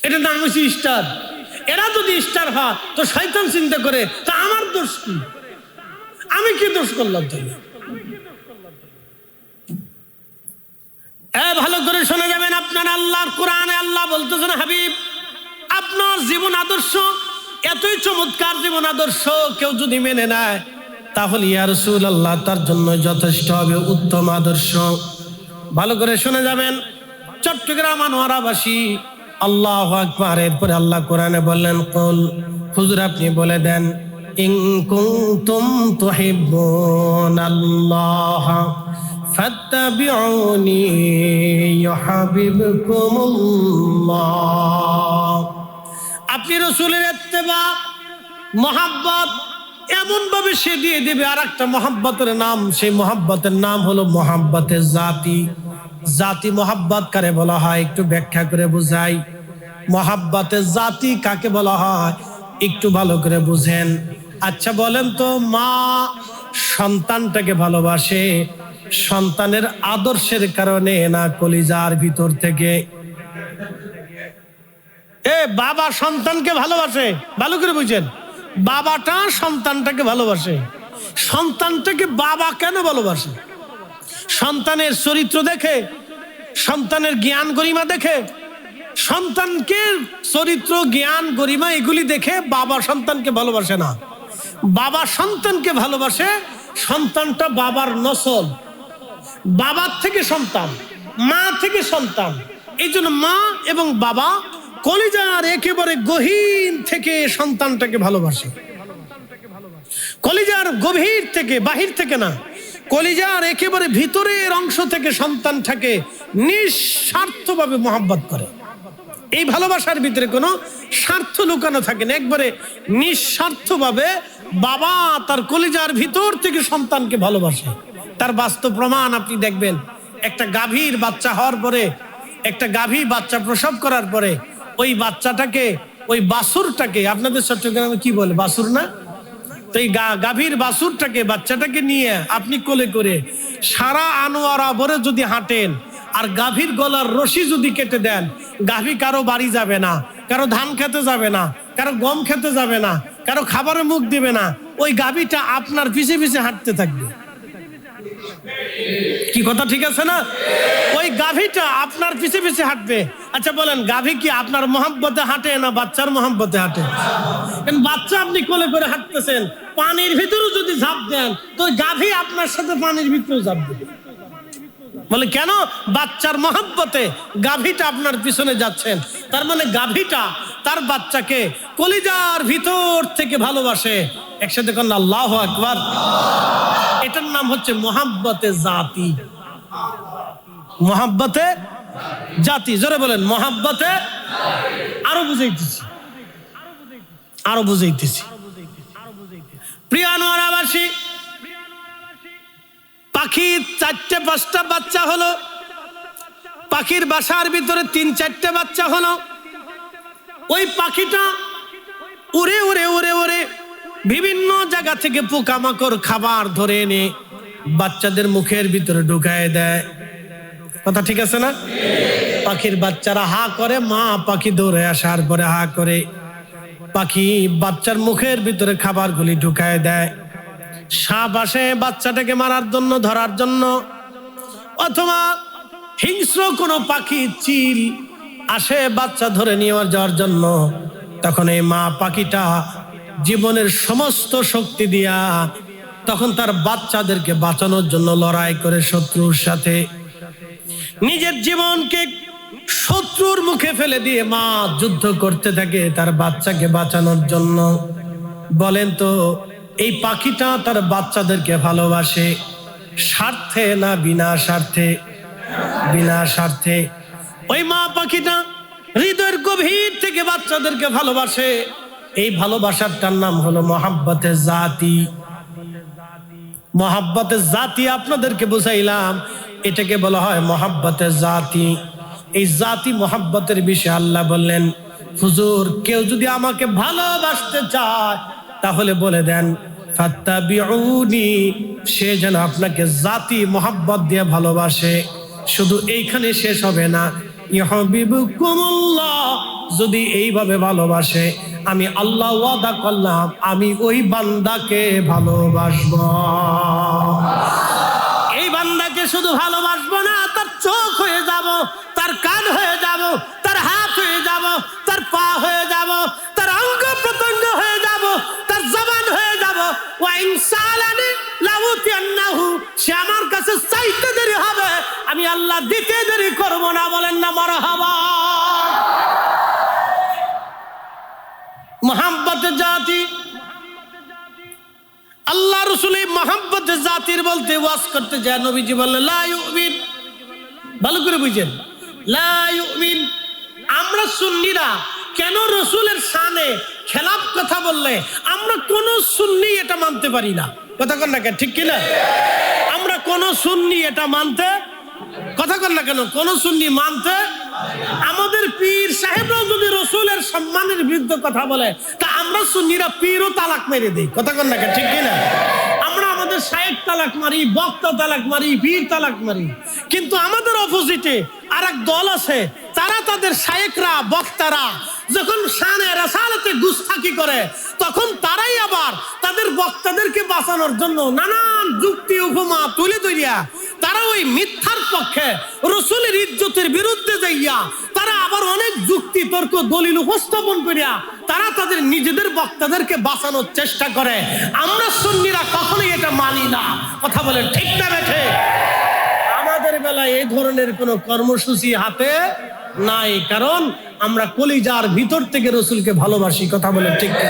[SPEAKER 1] এটার নাম হচ্ছে স্টার। এরা যদি স্টার হয় তো শয়তান চিন্তা করে তা আমার দোষ কি? আমি কি দোষ করলাম? তাহলে ভালো করে শুনে যাবেন, আপনার আল্লাহর কোরআনে আল্লাহ বলতেছেন, হাবিব আপনার জীবন আদর্শ এতই চমৎকার জীবন আদর্শ কেউ যদি মেনে নেয় তাহলে ইয়া রাসূলুল্লাহ তার জন্য যথেষ্ট হবে উত্তম আদর্শ। ভালো করে শুনে যাবেন, চট্টগ্রাম আনোয়ারাবাসী আল্লাহু আকবার। এরপরে আল্লাহ কোরআনে বললেন, কুল হুজুর আপনি বলে দেন, ইন কুনতুম তুহিব্বুনাল্লাহ ফাত্তাবিউনি ইউহিব্বুকুমুল্লাহ। আপনি রাসূলের ইত্তেবা মহাব্বত এমন ভাবে সে দিয়ে দিবে আর একটা মহাব্বতের নাম, সেই মহাব্বতের নাম হলো মহাব্বতের জাতি। জাতি মহাব্বত কারে বলা হয় একটু ব্যাখ্যা করে বুঝাই। মহাব্বতের জাতি কাকে বলা হয় একটু ভালো করে বুঝেন। আচ্ছা বলেন তো, মা সন্তানটাকে ভালোবাসে সন্তানের আদর্শের কারণে না কলিজার ভিতর থেকে? বাবা সন্তানকে ভালোবাসে, ভালো করে বুঝেন, বাবাটা সন্তানটাকে ভালোবাসে। সন্তানটাকে বাবা কেন ভালোবাসে? সন্তানের চরিত্র দেখে, সন্তানের জ্ঞান গরিমা দেখে, সন্তানকে চরিত্র জ্ঞান গরিমা এগুলি দেখে বাবা সন্তানকে ভালোবাসে না। বাবা সন্তানকে ভালোবাসে সন্তানটা বাবার নসল, বাবার থেকে সন্তান, মা থেকে সন্তান। এই জন্য মা এবং বাবা কলিজার একেবারে গহীন থেকে সন্তানটাকে ভালোবাসে। কলিজার গভীর থেকে, বাহির থেকে না, কলিজার একেবারে ভিতরের অংশ থেকে সন্তানটাকে নিঃস্বার্থভাবে মহব্বত করে। এই ভালোবাসার ভিতরে কোনো স্বার্থ লুকানো থাকে না, একবারে নিঃস্বার্থভাবে বাবা তার কলিজার ভিতর থেকে সন্তানকে ভালোবাসে। তার বাস্তব প্রমাণ আপনি দেখবেন, একটা গাভীর বাচ্চা হওয়ার পরে, একটা গাভী বাচ্চা প্রসব করার পরে ওই বাচ্চাটাকে, ওই বাছুরটাকে, আপনাদের চট্টগ্রামে কি বলে, বাছুর না? তো এই গাভীর বাছুরটাকে, বাচ্চাটাকে নিয়ে আপনি কোলে করে সারা আনোয়ারা ভরে যদি হাঁটেন আর গাভীর গলার রশি যদি কেটে দেন, গাভী কারো বাড়ি যাবে না, কারো ধান খেতে যাবে না, কারো গম খেতে যাবে না, কারো খাবারে মুখ দিবে না, ওই গাভীটা আপনার পিছে পিছে হাঁটতে থাকবে। কি কথা ঠিক আছে না? ওই গাভীটা আপনার পিছে পিছে হাঁটবে। আচ্ছা বলেন, গাভী কি আপনার মহব্বতে হাঁটে না বাচ্চার মহব্বতে হাঁটে? বাচ্চা আপনি কোলে করে হাঁটতেছেন, পানির ভিতরেও যদি ঝাঁপ দেন তো গাভী আপনার সাথে পানির ভিতরেও ঝাঁপ দেবে। বলে কেন? বাচ্চার মহব্বতে গাভীটা আপনার পিছনে যাচ্ছেন। তার মানে গাভীটা তার বাচ্চাকে কলিজার ভিতর থেকে ভালোবাসে। একসাথে কোন আল্লাহু আকবার। এটার নাম হচ্ছে মহাব্বতে জাতি। মহাব্বতে জাতি, জোরে বলেন মহাব্বতে। আরো বুঝাইতেছি, আরো বুঝাইতেছি। প্রিয় আনোয়ারাবাসী, পাখির 4-5টা বাচ্চা হলো, পাখির বাসার ভিতরে 3-4টে বাচ্চা হলো। ওই পাখিটা উড়ে উড়ে উড়ে উড়ে বিভিন্ন জায়গা থেকে পোকামাকড় খাবার ধরে এনে বাচ্চাদের মুখের ভিতরে ঢুকায় দেয়। কথা ঠিক আছে না? পাখির বাচ্চারা হা করে, মা পাখি দৌড়ে আসার পরে হা করে পাখি বাচ্চার মুখের ভিতরে খাবারগুলি ঢুকায় দেয়। সাপ আসে বাচ্চাটাকে মারার জন্য, ধরার জন্য, অথবা হিংস্র কোনো পাখি, চিল আসে বাচ্চা ধরে নিয়ে যাওয়ার জন্য। তখন এই মা পাখিটা জীবনের সমস্ত শক্তি দিয়া তখন তার বাচ্চাদেরকে বাঁচানোর জন্য লড়াই করে শত্রুর সাথে। নিজের জীবনকে শত্রুর মুখে ফেলে দিয়ে মা যুদ্ধ করতে থাকে তার বাচ্চাকে বাঁচানোর জন্য। বলেন তো, এই পাখিটা তার বাচ্চাদেরকে ভালোবাসে স্বার্থে না বিনা স্বার্থে? বিনা স্বার্থে। ওই মা পাখিটা হৃদয়ের গভীর থেকে বাচ্চাদেরকে ভালোবাসে। এই ভালোবাসাটার নাম হলো মহাব্বতে জাতি। মহাব্বতে জাতি আপনাদেরকে বুঝাইলাম, এটাকে বলা হয় মহাব্বতে জাতি। এই জাতি মহাব্বতের বিষয়ে আল্লাহ বললেন, হুজুর কেউ যদি আমাকে ভালোবাসতে চায় তাহলে বলে দেন ফাত্তাবিউনি, সে যেন আপনাকে জাতি মহাব্বত দিয়ে ভালোবাসে। শুধু এইখানে শেষ হবে না, ইউহিব্বুকুমুল্লাহ, যদি এইভাবে ভালোবাসে আমি আল্লাহ ওয়াদা করলাম আমি ওই বান্দাকে ভালোবাসবো। এই বান্দাকে শুধু ভালোবাসবো না, তার চোখ হয়ে যাব, তার কান হয়ে যাব, তার হাত হয়ে যাব, তার পা হয়ে যাব, তার অঙ্গ প্রত্যঙ্গ হয়ে যাব, তার জবান হয়ে যাব। ওয়া ইনসালানি লাউতিয়ান্নাহু, সে আমার কাছে চাইতে দেরি হবে, আমি আল্লাহ দিতে দেরি করব না। বলেন না মারহাবা। মোহাব্বতের জাতি, আল্লাহ রসুল এই মোহাব্বতের জাতির বলতে ওয়াজ করতে যায়, নবীজি বললেন লা ইউমিন, ভালো করে বুঝেন, লা ইউমিন। আমরা সুন্নিরা কেন রসুলের শানে খেলাফ কথা বললে আমরা কোন সুন্নি এটা মানতে পারি না? কথা কন না কেন, ঠিক কিনা? আমরা কোন সুন্নি এটা মানতে, কথা কন না কেন, কোন সুন্নি মানতে, আমাদের পীর সাহেবরাও যদি রসুলের সম্মানের বিরুদ্ধে কথা বলে তা আমরা সুন্নিরা পীরও তালাক মেরে দেই। কথা কন না কেন, ঠিক কিনা? আমরা আমাদের শায়েখ তালাক মারি, বক্তা তালাক মারি, পীর তালাক মারি, কিন্তু আমাদের অপোজিটে আর এক দল আছে, তারা তাদের শায়েখরা বক্তারা যখন শানে রাসালাতে গুস্তাখি করে তখন তারাই আবার তাদের বক্তাদেরকে বাঁচানোর জন্য নানান যুক্তি উপমা তুলে ধরিয়া তারা ওই মিথ্যার পক্ষে, রসুলের ইজ্জতের বিরুদ্ধে যাইয়া তারা আবার অনেক যুক্তি তর্ক দলিল উপস্থাপন করিয়া তারা তাদের নিজেদের বক্তাদেরকে বাঁচানোর চেষ্টা করে। আমরা সুন্নিরা কখনোই এটা মানি না। কথা বলেন ঠিক না বেঠে? আমাদের বেলায় এই ধরনের কোন কর্মসূচি হাতে নাই, কারণ আমরা কলিজার ভিতর থেকে রসুলকে ভালোবাসি। কথা বলেন ঠিক না?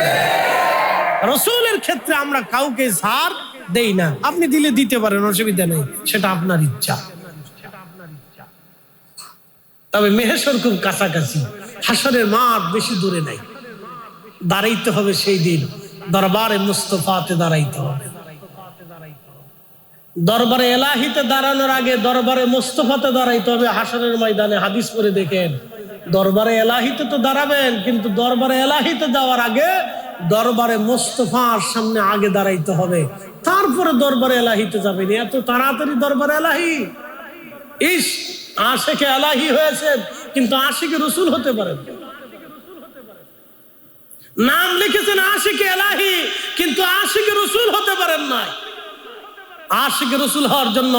[SPEAKER 1] রসুলের ক্ষেত্রে আমরা কাউকে ছাড় দেই না। আপনি দিলে দিতে পারেন, অসুবিধা নেই, সেটা আপনার ইচ্ছা। তবে মেহেশর খুব কাছাকাছি, হাসরের মাঠ বেশি দূরে নাই। দাঁড়াইতে হবে সেই দিন, দরবারে মুস্তফাতে দাঁড়াইতে হবে। দরবারে এলাহিতে দাঁড়ানোর আগে দরবারে মুস্তফাতে দাঁড়াইতে হবে। হাসরের ময়দানে হাদিস পড়ে দেখেন, দরবারে এলাহিতে তো দাঁড়াবেন, কিন্তু দরবারে এলাহিতে যাওয়ার আগে দরবারে মুস্তফার সামনে আগে দাঁড়াইতে হবে, তারপরে দরবারে এলাহিতে যাবেন। এত তাড়াতাড়ি দরবারে এলাহি, ইস আশিকে এলাহি হয়েছে কিন্তু আশিকে রসুল হতে পারেন। নাম লিখেছেন আশিকে এলাহি কিন্তু আশিকে রসুল হতে পারেন না। আশিকে রসুল হওয়ার জন্য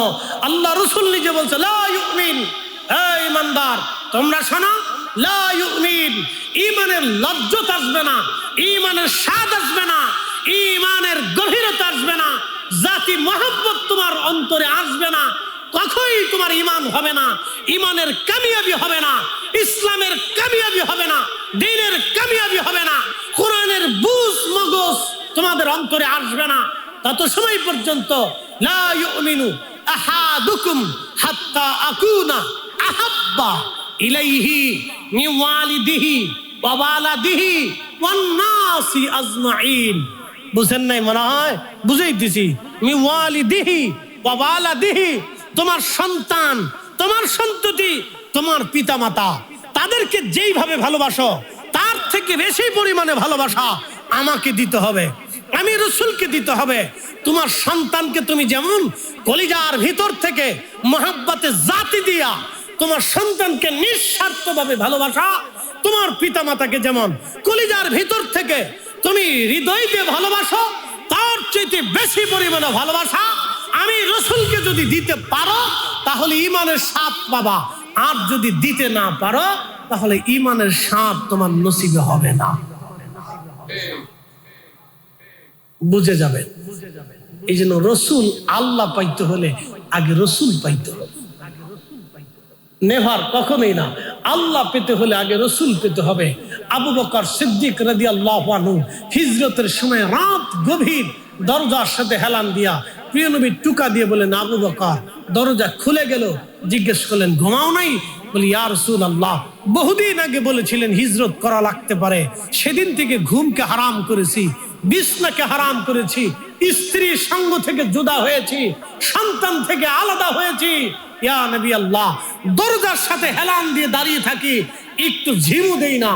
[SPEAKER 1] আল্লাহ রসুল নিজে বলছে লা ইউমিন, এই ইমানদার তোমরা শোনো, লা ইউমিন, ঈমানের লজ্জত আসবে না, ঈমানের স্বাদ আসবে না, ঈমানের গভীরতা আসবে না, জাতি মহব্বত তোমার অন্তরে আসবে না, কখনোই তোমার ঈমান হবে না, ঈমানের কামিয়াবি হবে না, ইসলামের কামিয়াবি হবে না, দ্বীনের কামিয়াবি হবে না, কোরআনের বুঝ মগজ তোমাদের অন্তরে আসবে না। তত সময় পর্যন্ত লা ইউমিনু আহাদুকুম হাত্তা আকুনা আহাব্বা ইলাইহি মিন ওয়ালিদিহি ওয়া ওয়ালাদিহি ওয়ান নাসি আজমাইন। বুঝেন নাই মনে হয়? বুঝাই দিছি। মিন ওয়ালিদিহি ওয়া ওয়ালাদিহি, তোমার সন্তান, তোমার সন্ততি, তোমার পিতামাতা, তাদেরকে যেইভাবে ভালোবাসো তার থেকে বেশি পরিমাণে ভালোবাসা আমাকে দিতে হবে, আমি রসুলকে দিতে হবে। তোমার সন্তানকে তুমি যেমন কলিজার ভিতর থেকে মহব্বতে জাতি দিয়া তোমার সন্তানকে নিঃস্বার্থভাবে ভালোবাসা, তোমার পিতামাতাকে যেমন কলিজার ভিতর থেকে তুমি হৃদয় দিয়ে ভালোবাসো, তার চাইতে বেশি পরিমাণে ভালোবাসা আমি রসুলকে যদি দিতে পারো তাহলে ঈমানের স্বাদ পাবা, আর যদি দিতে না পারো তাহলে ঈমানের স্বাদ তোমার নসিবে হবে না। বুঝে যাবে। এই জন্য রসুল আল্লাহ পাইতে হলে আগে রসুল পাইতে হবে, নেভার কখনোই না। আল্লাহ পেতে হলে আগে রসুল পেতে হবে। আবু বকর সিদ্দিক রাদিয়াল্লাহু আনহু হিজরতের সময় রাত গভীর দরজার সাথে হেলান দিয়া প্রিয় নবী টুকা দিয়ে বলেন, আবু বকর। দরজা খুলে গেল, জিজ্ঞেস করলেন ঘুমাও নাই? বলি ইয়া রাসূলুল্লাহ, বহুদিন আগে বলেছিলেন হিজরত করা লাগতে পারে, সেদিন থেকে ঘুমকে হারাম করেছি, বিছনাকে হারাম করেছি, স্ত্রীর সঙ্গ থেকে জুদা হয়েছি, সন্তান থেকে আলাদা হয়েছি। ইয়া নবী আল্লাহ, দরজার সাথে হেলান দিয়ে দাঁড়িয়ে থাকি, একটু ঝিমু দেই না,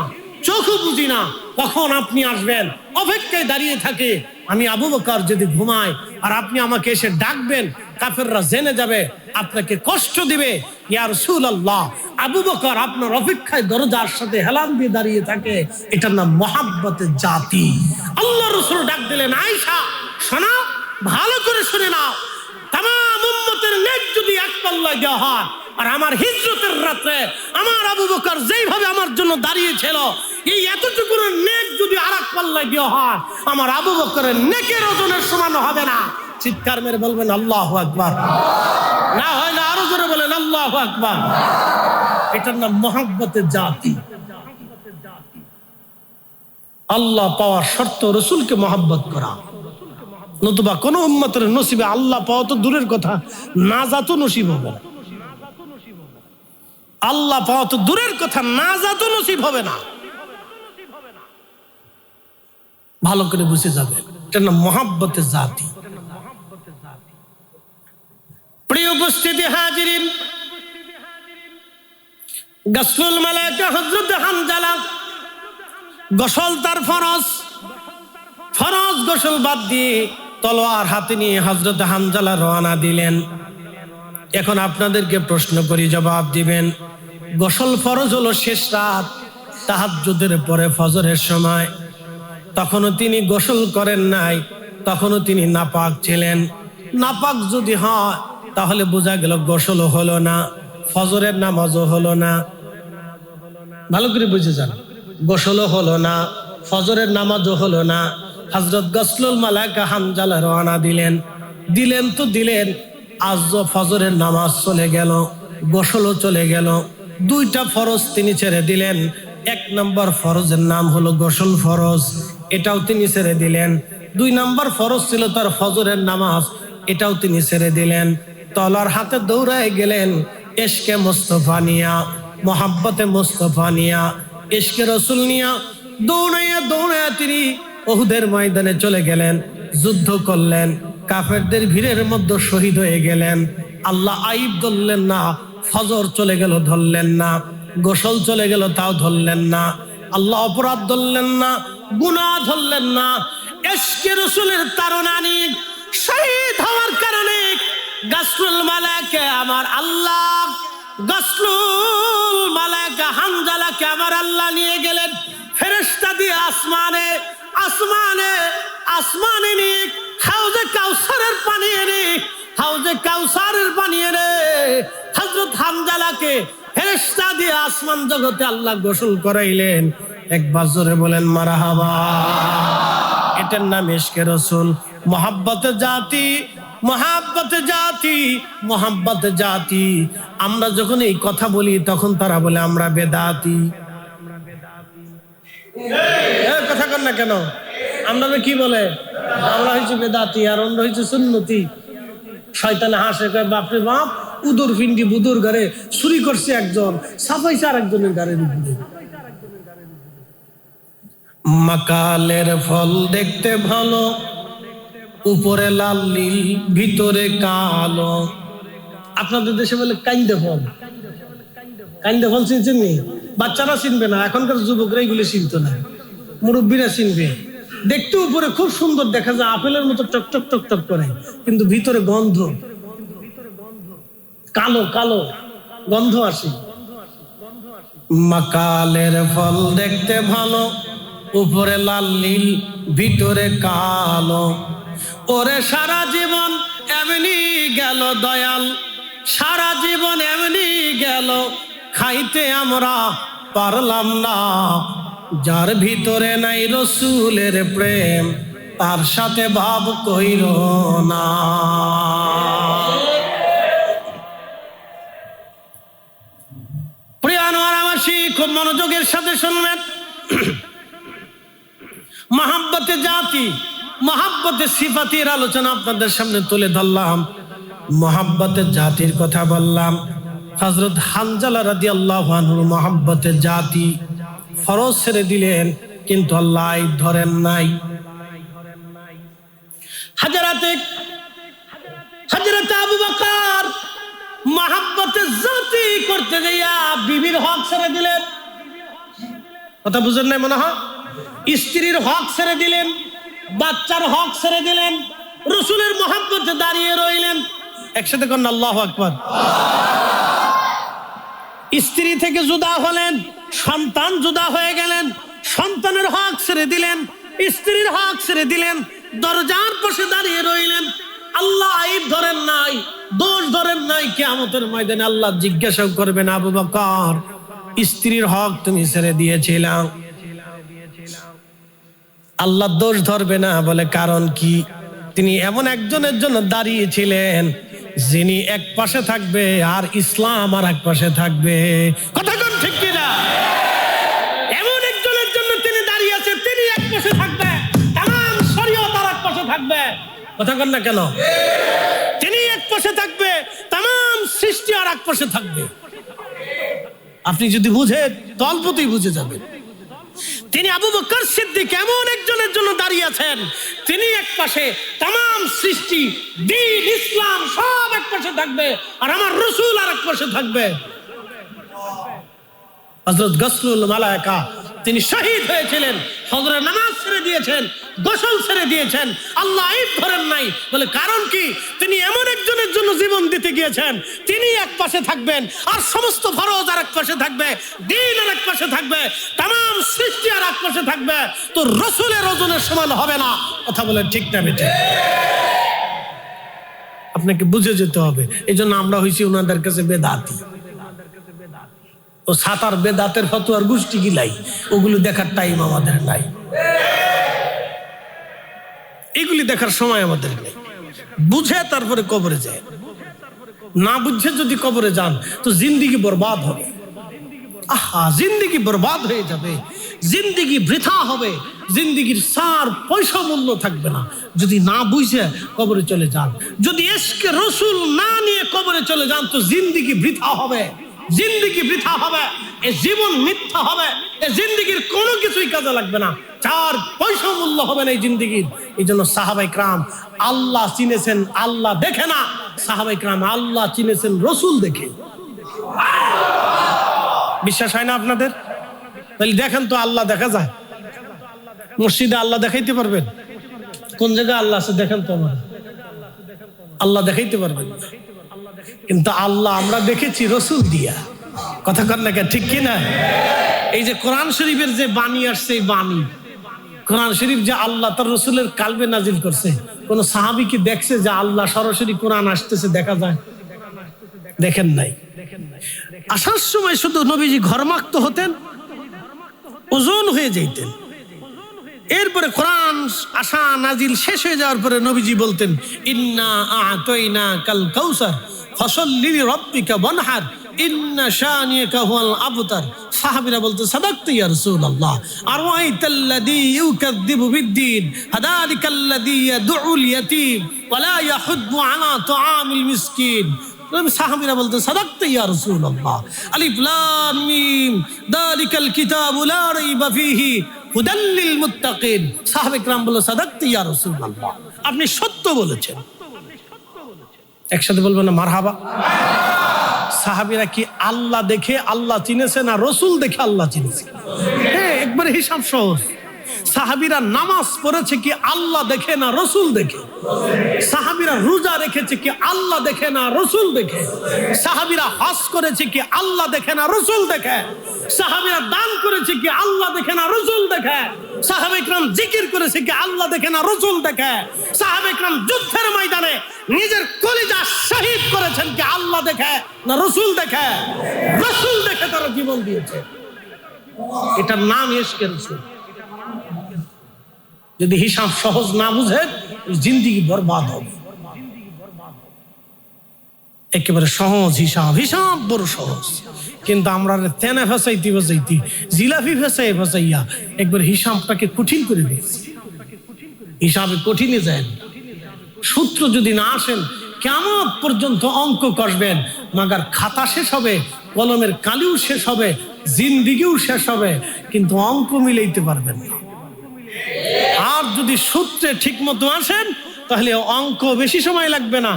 [SPEAKER 1] চোখও বুঝি না কখন আপনি আসবেন, অপেক্ষায় দাঁড়িয়ে থাকে। আমি আবু বকর যদি ঘুমাই আর আপনি আমাকে এসে ডাকবেন, কাফেররা জেনে যাবে, আপনাকে কষ্ট দিবে। ইয়া রাসূলুল্লাহ, আবু বকর আপনার অপেক্ষায় দরজার সাথে হেলান দিয়ে দাঁড়িয়ে থাকে, এটার নাম মহাব্বতের জাতি। আল্লাহ রাসূল ডাক দিলেন, আয়েশা শোনো, ভালো করে শুনে নাও, তামাম উম্মতের ন্যায্য পাল্লায় দেওয়া হয়। আর আমার হিজরতের রাত্রে আমার আবু বকর যেইভাবে আমার জন্য দাঁড়িয়েছিল, এই এতটুকু নেক যদি আর এক পাল্লায় দেওয়া হয়, আমার আবু বকরের নেকের ওজনের সমান হবে না। চিৎকার মেরে বলবেন আল্লাহু আকবার। না হয় না আরো জোরে বলেন আল্লাহু আকবার। এটার নাম মহব্বতের জাতি। আল্লাহ পাওয়ার শর্ত রসুলকে মহব্বত করা, নতুবা কোন উম্মতের নসিবে আল্লাহ পাওয়া তো দূরের কথা, নাজাতও নসিব হবে না। আল্লাহ পাওয়া তো দূরের কথা, নাজাতও নসিব হবে না। ভালো করে বুঝে যাবে, এটার নাম মহব্বতের জাতি। প্রিয় উপস্থিতি হাজিরিন, গাসলুল মালায়েকা হযরত হানজালা গোসল তার ফরজ গোসল বাদ দিয়ে তলোয়ার হাতে নিয়ে হযরত হানজালা রওনা দিলেন। এখন আপনাদেরকে প্রশ্ন করি, জবাব দিবেন। গোসল ফরজ হলো শেষ রাত, তাহাজ্জুদের পরে ফজরের সময়। তখনও তিনি গোসল করেন নাই, তখনও তিনি নাপাক ছিলেন। নাপাক যদি হয় তাহলে বোঝা গেল গোসলও হলো না, ফজরের নামাজও হলো না। ভালো করে বুঝে যান, গোসলও হলো না, ফজরের নামাজও হলো না। হযরত গাসলুল মালায়েকা হানজালা রওনা দিলেন। তো দিলেন, আজ ফজরের নামাজ চলে গেল, গোসলও চলে গেল। দুইটা ফরজ তিনি ছেড়ে দিলেন। এক নম্বর ফরজের নাম হলো গোসল ফরজ, এটাও তিনি ছেড়ে দিলেন। 2 নম্বর ফরজ ছিল তার ফজরের নামাজ, এটাও তিনি ছেড়ে দিলেন। তলোয়ার হাতে দৌড়ায় গেলেন ইশকে মুস্তাফা নিয়া, মোহাব্বতে মুস্তাফা নিয়া, ইশকে রসুল নিয়া দৌড়াইয়া তিনি উহুদের ময়দানে চলে গেলেন, যুদ্ধ করলেন, কাফেরদের ভিড়ের মধ্যে শহীদ হয়ে গেলেন। আল্লাহ আইব ধরলেন না, ফজর চলে গেল ধরলেন না, গোসল চলে গেল তাও ধরলেন না, আল্লাহ অপরাধ ধরলেন না, গুনাহ ধরলেন না। ইশকে রসুলের তারণানি শহীদ হওয়ার কারণে গাসলুল মালায়েকা আমার আল্লাহ, গাসলুল মালায়েকা হানজালাকে আমার আল্লাহ নিয়ে গেলেন ফেরেশতা দিয়ে আসমানে নিয়ে হাউজে কাউসারের পানি এনে হযরত হানজালাকে ফেরেশতা দিয়ে আসমান জগতে আল্লাহ গোসল করাইলেন। একবার জোরে বলেন মারহাবা। এটার নাম ইশকে রাসূল। মোহাব্বতের জাতি। আমরা যখন এই কথা বলি তখন তারা বলে আমরা বেদাতি। কথা কন না কেন? আমরা কি বলে? আমরা হয়েছি বেদাতি আর অন্য হয়েছে সুন্নতি। শয়তানে হাসে, কয় বাপরে বাপ, উদুর ফিন্ডি বুদুর ঘরে চুরি করছে একজন, সাফাইছে আর একজনের ঘরের উপরে। মাকালের ফল দেখতে ভালো, উপরে লাল নীল ভিতরে কালো। আপনাদের দেশে বলে কাইন্দে ফল। চিনছেন নি? বাচ্চারা চিনবে না, এখনকার যুবকরা এগুলো চিনতো না, মুরব্বীরা চিনবে। দেখতে উপরে খুব সুন্দর দেখা যায়, আপেলের মতো টকটক টকটক করে, কিন্তু ভিতরে গন্ধ, কালো কালো গন্ধ আসে। মাকালের ফল দেখতে ভালো, উপরে লাল নীল ভিতরে কালো। ওরে সারা জীবন এমনি গেল দয়াল, সারা জীবন এমনি গেল, খাইতে আমরা পারলাম না। যার ভিতরে নাই রসুলের প্রেম, তার সাথে ভাব কইর না। প্রিয় আনোয়ারাবাসী, খুব মনোযোগের সাথে শুনবেন। মহাব্বতে জাতি, মহাব্বতে সিফাতের আলোচনা আপনাদের সামনে তুলে ধরলাম। মহাব্বতের জাতির কথা বললাম। হযরত হানজালা রাদিয়াল্লাহু আনহু মহাব্বতের জাতি ফরজ ছেড়ে দিলেন, কিন্তু আল্লাহ ধরেন নাই। হযরত আবু বকর মহাব্বতের জাতি করতে গিয়া বিবির হক ছেড়ে দিলেন। কথা বুঝেন নাই মনে হয়? স্ত্রীর হক ছেড়ে দিলেন, বাচ্চার হক ছেড়ে দিলেন, রসুলের মহাব্বতে দাঁড়িয়ে রইলেন। একসাথে করেন আল্লাহু আকবার। স্ত্রী থেকে জুদা হলেন, সন্তান জুদা হয়ে গেলেন, সন্তানের হক ছেড়ে দিলেন, স্ত্রীর হক ছেড়ে দিলেন, দরজার পাশে দাঁড়িয়ে রইলেন। আল্লাহ আইব ধরেন নাই, দোষ ধরেন নাই। কিয়ামতের ময়দানে আল্লাহ জিজ্ঞাসা করবেন, আবু বকর স্ত্রীর হক তুমি ছেড়ে দিয়েছিলা, আল্লাহ দোষ ধরবে না। বলে কারণ কি? তিনি এমন একজনের জন্য দাঁড়িয়েছিলেন যিনি এক পাশে থাকবে আর ইসলাম আর এক পাশে থাকবে। কথা কোন ঠিক কিনা? এমন একজনের জন্য তিনি দাঁড়িয়ে আছেন, তিনি এক পাশে থাকবে, তামাম শরীয়ত আর এক পাশে থাকবে। কথা কোন না কেন? তিনি এক পাশে থাকবে, তামাম সৃষ্টি আর এক পাশে থাকবে। আপনি যদি বুঝেন তো অল্পতেই বুঝে যাবেন। তিনি আবু বকর সিদ্দিক এমন একজনের জন্য দাঁড়িয়ে আছেন, তিনি এক পাশে, তামাম সৃষ্টি, দ্বীন, ইসলাম সব এক পাশে থাকবে, আর আমার রাসূল আর এক পাশে থাকবে। হযরত গসলুল মালায়েকা তিনি শহীদ হয়েছিলেন, হযরত নামাজ ছেড়ে দিয়েছেন, গোসল ছেড়ে দিয়েছেন, আল্লাহ আইব ধরেন নাই। বলে কারণ কি? তিনি এমন একজনের জন্য জীবন দিতে গিয়েছেন, তিনি এক পাশে থাকবেন, আর সমস্ত ফরজ আর এক পাশে থাকবে, দ্বীন আর এক পাশে থাকবে, তামাম সৃষ্টি আর এক পাশে থাকবে। তো রাসূলের ওজনের সমান হবে না। কথা বলেন ঠিক না বেঠিক? আপনাকে বুঝে যেতে হবে। এই জন্য আমরা হইছি ওনাদের কাছে বেদাতি। ও সাতার বেদাতের ফতোয়ার গোষ্ঠী গিলাই, ওগুলো দেখার টাইম আমাদের নাই, এগুলি দেখার সময় আমাদের নেই। বুঝে তারপরে কবরে যায়, না বুঝে যদি কবরে যান তো জিন্দিগি বরবাদ হবে। আহা, জিন্দিগি বরবাদ হয়ে যাবে, জিন্দিগি বৃথা হবে, জিন্দিগির সার পয়সা মূল্য থাকবে না যদি না বুঝে কবরে চলে যান। যদি ইশকে রাসূল না নিয়ে কবরে চলে যান তো জিন্দিগি বৃথা হবে, জিন্দিগি বৃথা হবে, এ জীবন মিথ্যা হবে, এ জিন্দিগির কোনো কিছুই কাজে লাগবে না, চার পয়সা মূল্য হবে না এই জিন্দিগির। এই জন্য সাহাবায়ে কেরাম আল্লাহ চিনেছেন আল্লাহ দেখে না, সাহাবায়ে কেরাম আল্লাহ চিনেছেন রাসূল দেখে। বিশ্বাস হয় না আপনাদের? তাহলে দেখেন তো, আল্লাহ দেখা যায়? মসজিদে আল্লাহ দেখাইতে পারবেন? কোন জায়গায় আল্লাহ আছে দেখেন তো, আমার আল্লাহ দেখাইতে পারবেন? কিন্তু আল্লাহ আমরা দেখেছি রাসূল দিয়া। কথা কর না ঠিক কি না? এই যে কোরআন শরীফের যে বাণী আসছে, এই বাণী কোরআন শরীফ যে আল্লাহ তার রাসূলের কালবে নাজিল করছে, কোন সাহাবী কি দেখছে যে আল্লাহ সরাসরি কোরআন আসতেছে দেখা যায়? দেখেন নাই। আসার সময় শুধু নবীজি ঘরমাক্ত হতেন, ওজন হয়ে যাইতেন। এরপরে কোরআন আসা নাজিল শেষ হয়ে যাওয়ার পরে নবীজি বলতেন, ইন্না আ'তাইনা কাল কাউসার ফাসাল্লি লিরাব্বিকা ওয়ানহার ইন্না শানিয়াকা হুয়াল আবতার। সাহাবীরা বলতে, সাদাকতা ইয়া রাসূলুল্লাহ, আরাইতাল্লাযী ইউকাযযিবু বিদ্দীন ফাযালিকাল্লাযী ইয়াদউল ইয়াতীম ওয়া লা ইয়াহুদ্দু আলা তুআমিল মিসকিন। সাহাবীরা বলতে, সাদাকতা ইয়া রাসূলুল্লাহ, আলিফ লাম মিম যালিকাল কিতাবু লা রাইবা ফীহি হুদাল লিল মুত্তাকিন। সাহাবায়ে কেরাম বলল, সাদাকতা ইয়া রাসূলুল্লাহ, আপনি সত্য বলেছেন। একসাথে বলবেন না মারহাবা? সাহাবীরা কি আল্লাহ দেখে আল্লাহ চিনেছে না রাসূল দেখে আল্লাহ চিনেছে? হ্যাঁ, একবারে হিসাব সহজ। সাহাবীরা নামাজ পড়েছে কি আল্লাহ দেখে না রাসূল দেখে? সাহাবীরা রোজা রেখেছে কি আল্লাহ দেখে না রাসূল দেখে? সাহাবীরা হজ করেছে কি আল্লাহ দেখে না রাসূল দেখে? সাহাবীরা দান করেছে কি আল্লাহ দেখে না রাসূল দেখে? সাহাবায়ে কেরাম জিকির করেছে কি আল্লাহ দেখে না রাসূল দেখে? সাহাবায়ে কেরাম যুদ্ধের ময়দানে নিজের কলিজা শহীদ করেছেন কি আল্লাহ দেখে না রাসূল দেখে? রাসূল দেখে তারা জীবন দিয়েছে। এটার নাম ইশকে রাসূল। যদি হিসাব সহজ না বুঝেন জিন্দেগি বরবাদ হবে। একেবারে সহজ হিসাব, হিসাব বড় সহজ, কিন্তু আমরা তেনে ফেসাইতে জিলাপি ফেসাইয়া একবার হিসাবটাকে কঠিন করে দিয়েছি। হিসাবে কঠিনে যায়, সূত্র যদি না আসেন কিয়ামত পর্যন্ত অঙ্ক কষবেন, মাগার খাতা শেষ হবে, কলমের কালিও শেষ হবে, জিন্দিগিও শেষ হবে, কিন্তু অঙ্ক মিলাইতে পারবেন না। আর যদি সূত্রে ঠিক মতো আসেন তাহলে অঙ্ক বেশি সময় লাগবে না,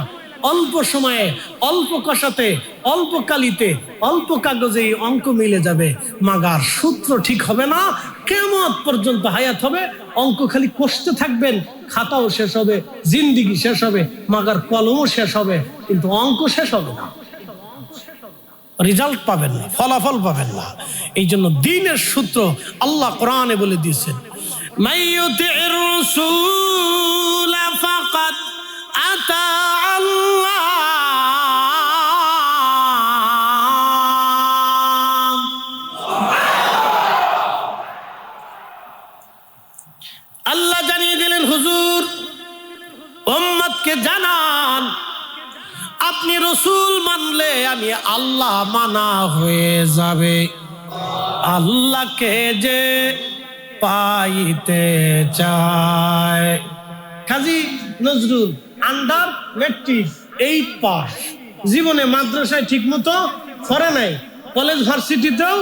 [SPEAKER 1] অল্প সময়ে, অল্প কষাতে, অল্প কালিতে, অল্প কাগজেই অঙ্ক মিলে যাবে। মাগার সূত্র ঠিক হবে না, কিয়ামত পর্যন্ত হায়াত হবে, অঙ্ক খালি কষতে থাকবেন, খাতাও শেষ হবে, জিন্দিগি শেষ হবে, মাগার কলমও শেষ হবে, কিন্তু অঙ্ক শেষ হবে না, রেজাল্ট পাবেন না, ফলাফল পাবেন না। এই জন্য দ্বীনের সূত্র আল্লাহ কোরআনে বলে দিয়েছেন, মাইয়ুতির রাসূল ফাকাদ আতা হুজুর উম্মতকে জানান আপনি রসুল মানলে আমি আল্লাহ মানা হয়ে যাবে। আল্লাহকে যে পাইতে চায়। Kazi Nazrul under matric 8 pass, জীবনে মাদ্রাসায় ঠিক মতো পড়ে নাই, কলেজ ভার্সিটিতেও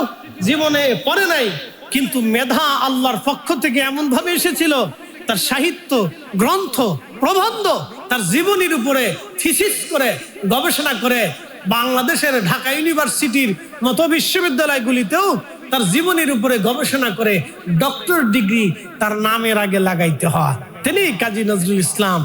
[SPEAKER 1] জীবনে পড়ে নাই, কিন্তু মেধা আল্লাহর পক্ষ থেকে এমন ভাবে এসেছিল তার সাহিত্য গ্রন্থ প্রবন্ধ তার জীবনীর উপরে থিসিস করে গবেষণা করে বাংলাদেশের ঢাকা ইউনিভার্সিটির মতো বিশ্ববিদ্যালয়গুলিতেও তার জীবনীর উপরে গবেষণা করে ডক্টর ডিগ্রি তার নামের আগে লাগাইতে হয়। তিনি কাজী নজরুল ইসলাম।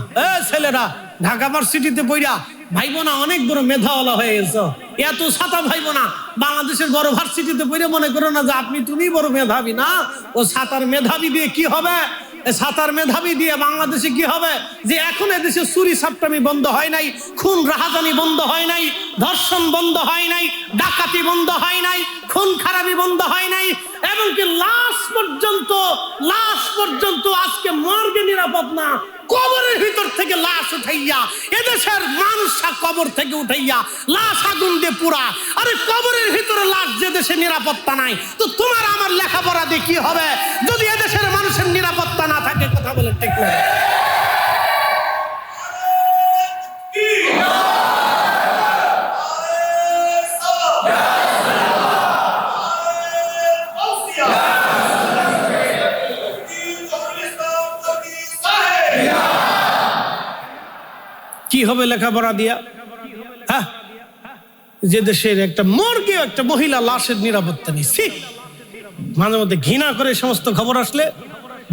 [SPEAKER 1] ছেলেরা ঢাকা ভার্সিটিতে পড়া ভাই বোনা অনেক বড় মেধাওয়ালা হয়ে গেছে। এত ছাতা ভাই বোনা বাংলাদেশের বড় ভার্সিটিতে পড়ে মনে করো না যে আপনি তুমি বড় মেধাবী, না। ও ছাতার মেধাবী দিয়ে কি হবে? ছাতার মেধাবী দিয়ে বাংলাদেশে কি হবে? যে এখন এদেশে চুরি চাপটামি বন্ধ হয় নাই, খুন রাহাজানি বন্ধ হয় নাই, ধর্ষণ বন্ধ হয় নাই, ডাকাতি বন্ধ হয় নাই, খুন খারাপি বন্ধ হয় নাই, এমনকি লাশ পর্যন্ত আজকে মর্গে নিরাপদ না। কবরের ভিতর থেকে লাশ উঠাইয়া এদেশের মানুষরা কবর থেকে উঠাইয়া লাশ আগুন দিয়ে পুরা। আরে কবরের ভিতরে লাশ যে দেশে নিরাপত্তা নাই, তো তোমার আমার লেখাপড়া দিয়ে কি হবে যদি এদেশের মানুষের নিরাপত্তা না থাকে? কথা বলে ঠিক না? কি হবে লেখাপড়া দিয়া? হ্যাঁ, যে দেশের একটা মর্গে একটা মহিলা লাশের নিরাপত্তা নেই। মাঝে মধ্যে ঘৃণা করে সমস্ত খবর আসলে।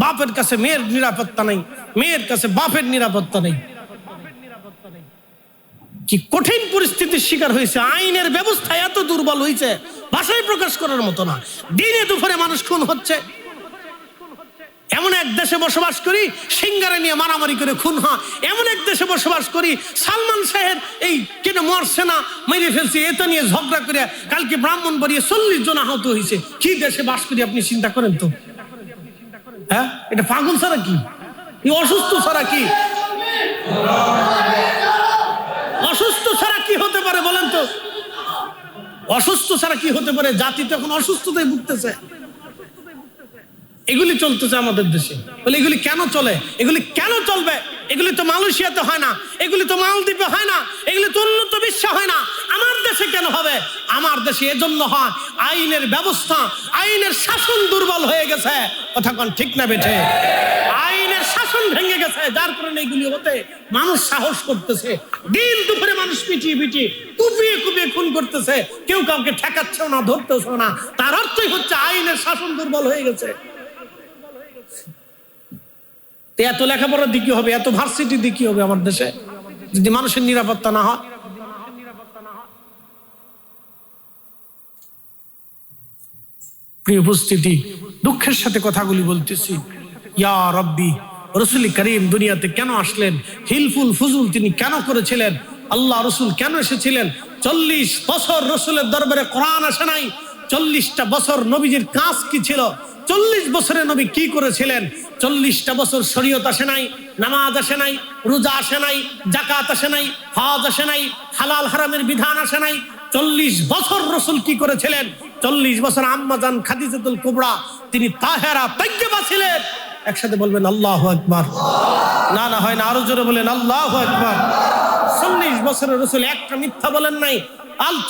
[SPEAKER 1] বাপের কাছে মেয়ের নিরাপত্তা নেই, মেয়ের কাছে বাপের নিরাপত্তা নেই। কি কঠিন পরিস্থিতির শিকার হয়েছে। আইনের ব্যবস্থা এত দুর্বল হয়েছে ভাষায় প্রকাশ করার মতো না। দিনে দুপুরে মানুষ খুন হচ্ছে। এমন এক দেশে বসবাস করি সিঙ্গারে নিয়ে মারামারি করে খুন হয়। এমন এক দেশে বসবাস করি সালমান শাহের এই কেন মরছে না, মেরে ফেলছে, এটা নিয়ে ঝগড়া করে কালকে ব্রাহ্মণবাড়িয়া 40 জন আহত হয়েছে। কি দেশে বাস করি আপনি চিন্তা করেন তো? হ্যাঁ, এটা পাগল ছাড়া কি? অসুস্থ ছাড়া কি? অসুস্থ ছাড়া কি হতে পারে বলেন তো? অসুস্থ ছাড়া কি হতে পারে? জাতি তো এখন অসুস্থতায় ভুগতেছে। এগুলি চলতেছে আমাদের দেশে। বলে এগুলি কেন চলে? এগুলি কেন চলবে? এগুলি তো মালয়েশিয়াতে হয় না, এগুলি তো মালদ্বীপে হয় না, এগুলি তো উন্নত বিশ্বে হয় না। আমার দেশে কেন হবে? আমার দেশে এজন্য হয় আইনের ব্যবস্থা, আইনের শাসন দুর্বল হয়ে গেছে। কথা কোন ঠিক না বেঠে? আইনের শাসন ভেঙে গেছে, যার কারণে এগুলি হতে মানুষ সাহস করতেছে। দিন দুপুরে মানুষ পিটিয়ে কুপিয়ে খুন করতেছে। কেউ কাউকে ঠেকাচ্ছেও না, ধরতেছেও না। তার অর্থই হচ্ছে আইনের শাসন দুর্বল হয়ে গেছে। এত লেখাপড়ার দিকে হবে, এত ভার্সিটি দিকে হবে আমার দেশে যদি মানুষের নিরাপত্তা না হয়। প্রিয় উপস্থিতি, দুঃখের সাথে কথাগুলি বলতেছি। ইয়া রব্বি, রাসূল করিম দুনিয়াতে কেন আসলেন? হিলফুল ফুজুল তিনি কেন করেছিলেন? আল্লাহ রসুল কেন এসেছিলেন? 40 বছর রসুলের দরবারে কোরআন আসে নাই। 40টা বছর নবীজির কাজ কি ছিল? 40 বছরে নবী কি করেছিলেন? 40টা বছর শরীয়ত আসে নাই, নামাজ আসে নাই, রোজা আসে নাই, যাকাত আসে নাই, হজ আসে নাই, হালাল হারামের বিধান আসে নাই। 40 বছর রসুল কি করেছিলেন? 40 বছর আম্মা জান খাদিজাতুল কুবরা তিনি তাহেরা তাইয়্যিবা ছিলেন। একসাথে বলবেন আল্লাহু আকবার। না না হয় না, আরো জোরে বলেন আল্লাহু আকবার। 40 বছরের রসুল একটা মিথ্যা বলেন নাই।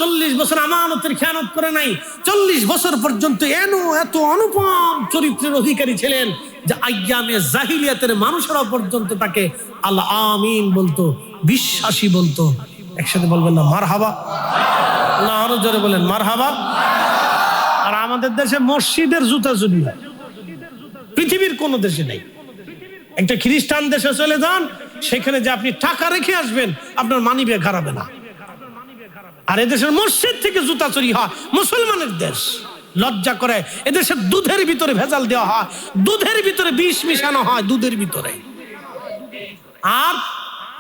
[SPEAKER 1] 40 বছর আমানতের খেয়ানত করে নাই। 40 বছর পর্যন্ত এত অনুপম চরিত্রের অধিকারী ছিলেন যে আইয়ামে জাহিলিয়াতের মানুষেরা পর্যন্ত তাকে আল আমিন বলতো, বিশ্বাসী বলতো। একসাথে বলবেন না মারহাবা? না আরো জোরে বলেন মারহাবা। আর আমাদের দেশে মসজিদের জুতা চুরি হয়, পৃথিবীর কোন দেশে নেই। একটা খ্রিস্টান দেশে চলে যান, সেখানে যে আপনি টাকা রেখে আসবেন আপনার মানি ব্যাগ হারাবে না। আর এদেশের মসজিদ থেকে জুতা চুরি হয়। মুসলমানের দেশ, লজ্জা করে। এদেশের দুধের ভিতরে ভেজাল দেওয়া হয়, দুধের ভিতরে বিষ মিশানো হয়, দুধের ভিতরে। আর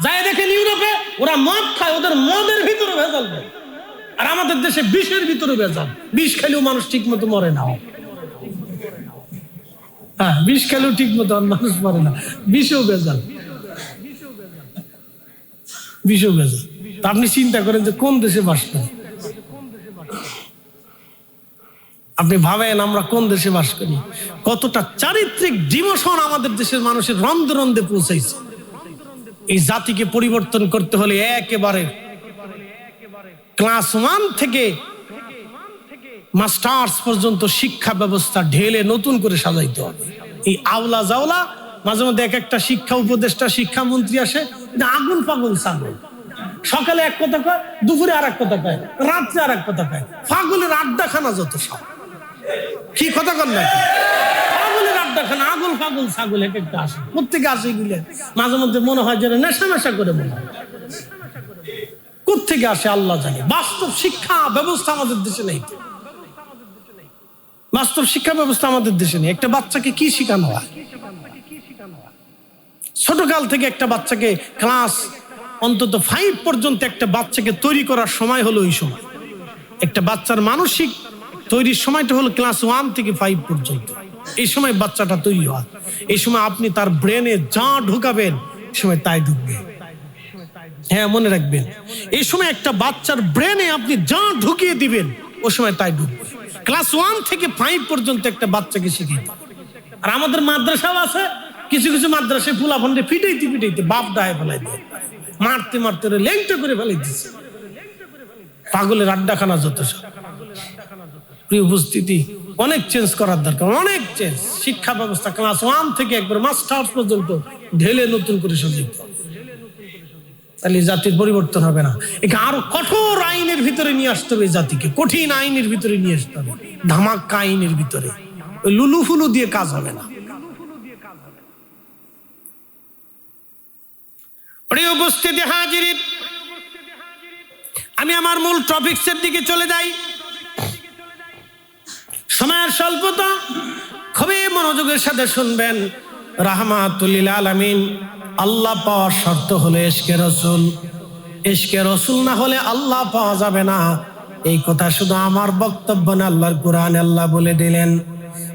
[SPEAKER 1] যাই দেখেন ইউরোপে ওরা মদ খায়, ওদের মদের ভিতরে ভেজাল দেয়। আর আমাদের দেশে বিষের ভিতরে ভেজাল। বিষ খেলেও মানুষ ঠিক মতো মরে না। হ্যাঁ, বিষ খেলেও ঠিক মতো মানুষ মরে না, বিষও ভেজাল, বিষও ভেজাল। আপনি চিন্তা করেন যে কোন দেশে বাস করি, আপনি ভাবেন আমরা কোন দেশে বাস করি, কতটা চারিত্রিক ডিমোশন আমাদের দেশের মানুষের রন্ধে রন্ধে পৌঁছাইছে। এই জাতিকে পরিবর্তন করতে হলে একেবারে ক্লাস 1 থেকে মাস্টার্স পর্যন্ত শিক্ষা ব্যবস্থা ঢেলে নতুন করে সাজাইতে হবে। এই আওলা জাওলা মাঝে মধ্যে এক একটা শিক্ষা উপদেষ্টা, শিক্ষামন্ত্রী আসে, আগুন পাগল ছাগল, সকালে এক কথা কয়, দুপুরে আর এক কথা কয়, রাত্রে আর এক কথা কয়, পাগলের আড্ডাখানা যত সব। কি কথা কন না, পাগলের আড্ডাখানা, আগুন পাগল ছাগল এক একটা আসে। কোথেকে আসে এগুলো? মাঝে মধ্যে মনে হয় যেন নেশা নেশা করে মনে হয়। কোথেকে আসে আল্লাহ জানে। বাস্তব শিক্ষা ব্যবস্থা আমাদের দেশে নেই। বাস্তব শিক্ষা ব্যবস্থা আমাদের দেশে নেই। একটা বাচ্চাকে কি শিখানো হয়? ছোটকাল থেকে একটা বাচ্চাকে ক্লাস অন্তত 5 পর্যন্ত একটা বাচ্চাকে তৈরি করার সময় হলো ওই সময়। একটা বাচ্চার মানসিক তৈরির সময়টা হলো ক্লাস 1 থেকে 5 পর্যন্ত। এই সময় বাচ্চাটা তৈরি হয়। এই সময় আপনি তার ব্রেনে যা ঢুকাবেন এই সময় তাই ঢুকবে। হ্যাঁ, মনে রাখবেন, এই সময় একটা বাচ্চার ব্রেনে আপনি যা ঢুকিয়ে দিবেন ওই সময় তাই ঢুকবে। ক্লাস 1 থেকে 5 পর্যন্ত একটা বাচ্চাকে শিখিয়ে দিন। আর আমাদের মাদ্রাসাও আছে, কিছু কিছু মাদ্রাসায় ফুলাফন্ডে পিটাইতে পিটাইতে বাপ দায় ফেলাই দিয়ে, মারতে মারতে লেংটা করে ফেলাই দিচ্ছে। পাগলের আড্ডাখানা যত সব। প্রিয় উপস্থিতি, অনেক চেঞ্জ করার দরকার, অনেক চেঞ্জ। শিক্ষা ব্যবস্থা ক্লাস 1 থেকে একবার মাস্টার্স পর্যন্ত ঢেলে নতুন করে সাজাইতে হবে। তাহলে জাতির পরিবর্তন হবে না। একে আরো কঠোর আইনের ভিতরে নিয়ে আসতে হবে, জাতিকে কঠিন আইনের ভিতরে নিয়ে আসতে হবে, ধামাক্কা আইনের ভিতরে। ওই লুলু ফুলু দিয়ে কাজ হবে না। প্রিয় উপস্থিতি হাজিরিন, আমি আমার মূল টপিকসের দিকে চলে যাই। সময়ের স্বল্পতা, খুবই মনোযোগের সাথে শুনবেন। রাহমাতুল লিল আলামিন, আল্লাহ পাওয়ার শর্ত হলো ইশকে রাসূল। ইশকে রাসূল না হলে আল্লাহ পাওয়া যাবে না। এই কথা শুধু আমার বক্তব্য না, আল্লাহর কোরআনে আল্লাহ বলে দিলেন।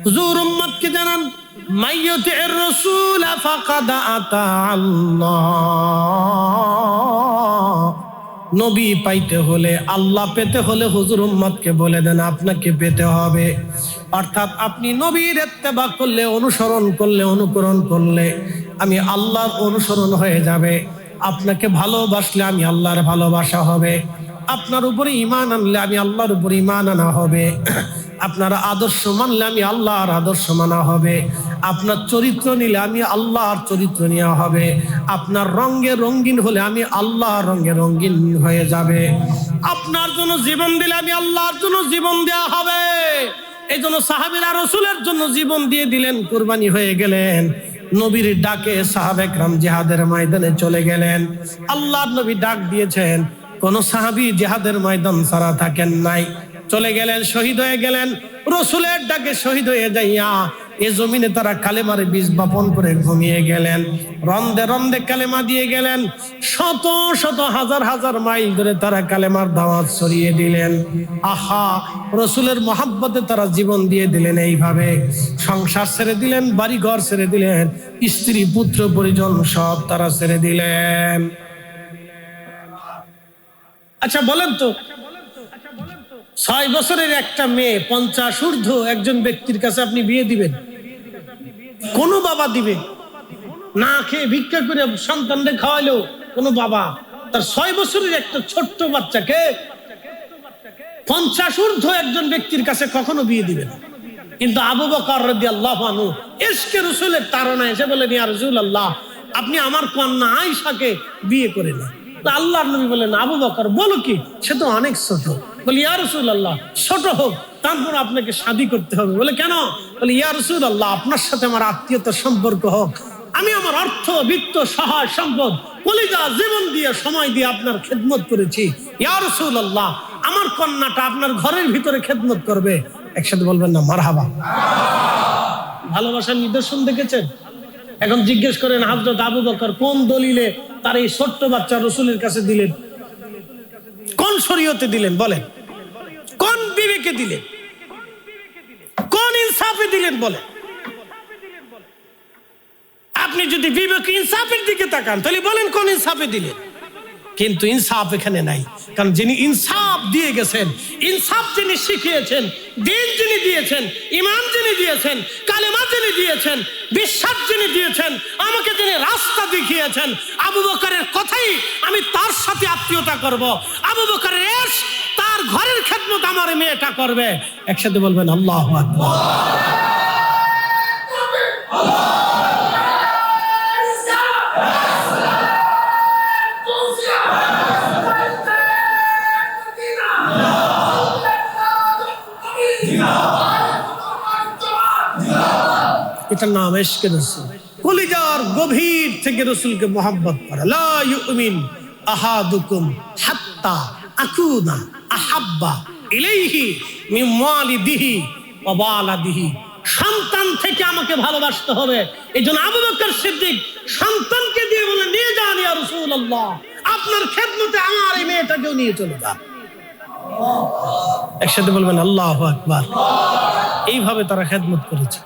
[SPEAKER 1] হুজুর উম্মতকে জানান, মাইয়ুতির রাসূল ফাকাদ আতা আল্লাহ। নবী পাইতে হলে, আল্লাহ পেতে হলে হুজুর উম্মতকে বলে দেন আপনাকে পেতে হবে। অর্থাৎ আপনি নবীর ইত্তেবা করলে, অনুসরণ করলে, অনুকরণ করলে আমি আল্লাহর অনুসরণ হয়ে যাবে। আপনাকে ভালোবাসলে আমি আল্লাহর ভালোবাসা হবে। আপনার উপরে ঈমান আনলে আমি আল্লাহর উপরে ঈমান আনা হবে। আপনার আদর্শ মানলে আমি আল্লাহর আদর্শ মানা হবে। আপনার চরিত্র নিলে আমি আল্লাহর চরিত্র নেওয়া হবে। আপনার রঙে রঙিন হলে আমি আল্লাহর রঙে রঙিন হয়ে যাবে। আপনার জন্য জীবন দিলে আমি আল্লাহর জন্য জীবন দেওয়া হবে। এই জন্য সাহাবীরা রাসূলের জন্য জীবন দিয়ে দিলেন, কুরবানি হয়ে গেলেন। নবীর ডাকে সাহাবে کرام জিহাদের ময়দানে চলে গেলেন। আল্লাহর নবী ডাক দিয়েছেন, কোন সাহাবী জিহাদের ময়দান ছাড়া থাকেন নাই, চলে গেলেন, শহীদ হয়ে গেলেন। রাসূলের ডাকে শহীদ হয়ে যাইয়া এ জমিনে তারা কালেমার বীজ বপন করে ঘুমিয়ে গেলেন। রন্দে রন্দে কালেমা দিয়ে গেলেন। শত শত হাজার হাজার মাইল ধরে তারা কালেমার দাওয়াত ছড়িয়ে দিলেন। আহা, রাসূলের মহব্বতে তারা জীবন দিয়ে দিলেন। এইভাবে সংসার ছেড়ে দিলেন, বাড়ি ঘর ছেড়ে দিলেন, স্ত্রী পুত্র পরিজন সব তারা ছেড়ে দিলেন। আচ্ছা বলেন তো, 6 বছরের একটা মেয়ে 50 ঊর্ধ্ব একজন ব্যক্তির কাছে আপনি বিয়ে দিবেন? কোন বাবা দিবে? না খেয়ে ভিক্ষা করে সন্তানদের খাওয়াইলেও কোন বাবা তার 6 বছরের একটা ছোট্ট বাচ্চাকে 50 ঊর্ধ্ব একজন ব্যক্তির কাছে কখনো বিয়ে দিবে না। কিন্তু আবু বকর রাদিয়াল্লাহু আনহু ইশকে রাসূলের তাড়না এসে বলেন, ইয়া রাসূলুল্লাহ, আপনি আমার কন্যা আয়েশাকে বিয়ে করে নেন। আল্লাহর নবী বলেন, আবু বকর বলো কি, সে তো অনেক ছোট। বলি, ইয়া রাসূলুল্লাহ, ছোট হোক তারপর আপনাকে শাদী করতে হবে। বলে, কেন? বলি, ইয়া রাসূলুল্লাহ, আপনার সাথে আমার আত্মীয়তার সম্পর্ক হোক। আমি আমার অর্থ বিত্ত সহায় সম্পদ কলিজা জীবন দিয়ে সময় দিয়ে আপনার খেদমত করেছি। ইয়া রাসূলুল্লাহ, আমার কন্যাটা আপনার ঘরের ভিতরে খেদমত করবে। একসাথে বলবেন না মারহাবা? ভালোবাসার নিদর্শন দেখেছেন? এখন জিজ্ঞেস করেন হযরত আবু বকর কোন দলিলে তার এই ছোট্ট বাচ্চা রাসূলের কাছে দিলেন? কোন শরীয়তে দিলেন? বলেন, কোন বিবেকে দিলেন? কোন ইনসাফে দিলেন? বলেন। আপনি যদি বিবেক ইনসাফের দিকে তাকান তাহলে বলেন কোন ইনসাফে দিলেন, কিন্তু ইনসাফ এখানে নাই। কারণ যিনি ইনসাফ দিয়ে গেছেন, ইনসাফ যিনি শিখিয়েছেন, দিন যিনি দিয়েছেন, ইমান যিনি দিয়েছেন, কালেমা যিনি দিয়েছেন, বিশ্বাস যিনি দিয়েছেন, আমাকে যিনি রাস্তা দেখিয়েছেন, আবু বকরের কথাই আমি তার সাথে আত্মীয়তা করব। আবু বকরের এশ তার ঘরের খেদমত আমার মেয়েটা করবে। একসাথে বলবেন আল্লাহু আকবার। এটার নাম ইশকে রাসূল। কলিজার গভীর থেকে রাসূলকে মহব্বত করা। লা ইউমিন আহাদুকুম হাত্তা আকুনা আহাব্বা ইলাইহি মিন ওয়ালিদিহি ওয়া ওয়ালাদিহি। সন্তান থেকে আমাকে ভালোবাসতে হবে। এইজন্য আবু বকর সিদ্দিক সন্তানকে দিয়ে বলে, নিয়ে যান ইয়া রাসূলুল্লাহ, আপনার খেদমতে আমার এই মেয়েটাকেও নিয়ে চলে যান। একসাথে বলবেন আল্লাহু আকবার। এইভাবে তারা খেদমত করেছে।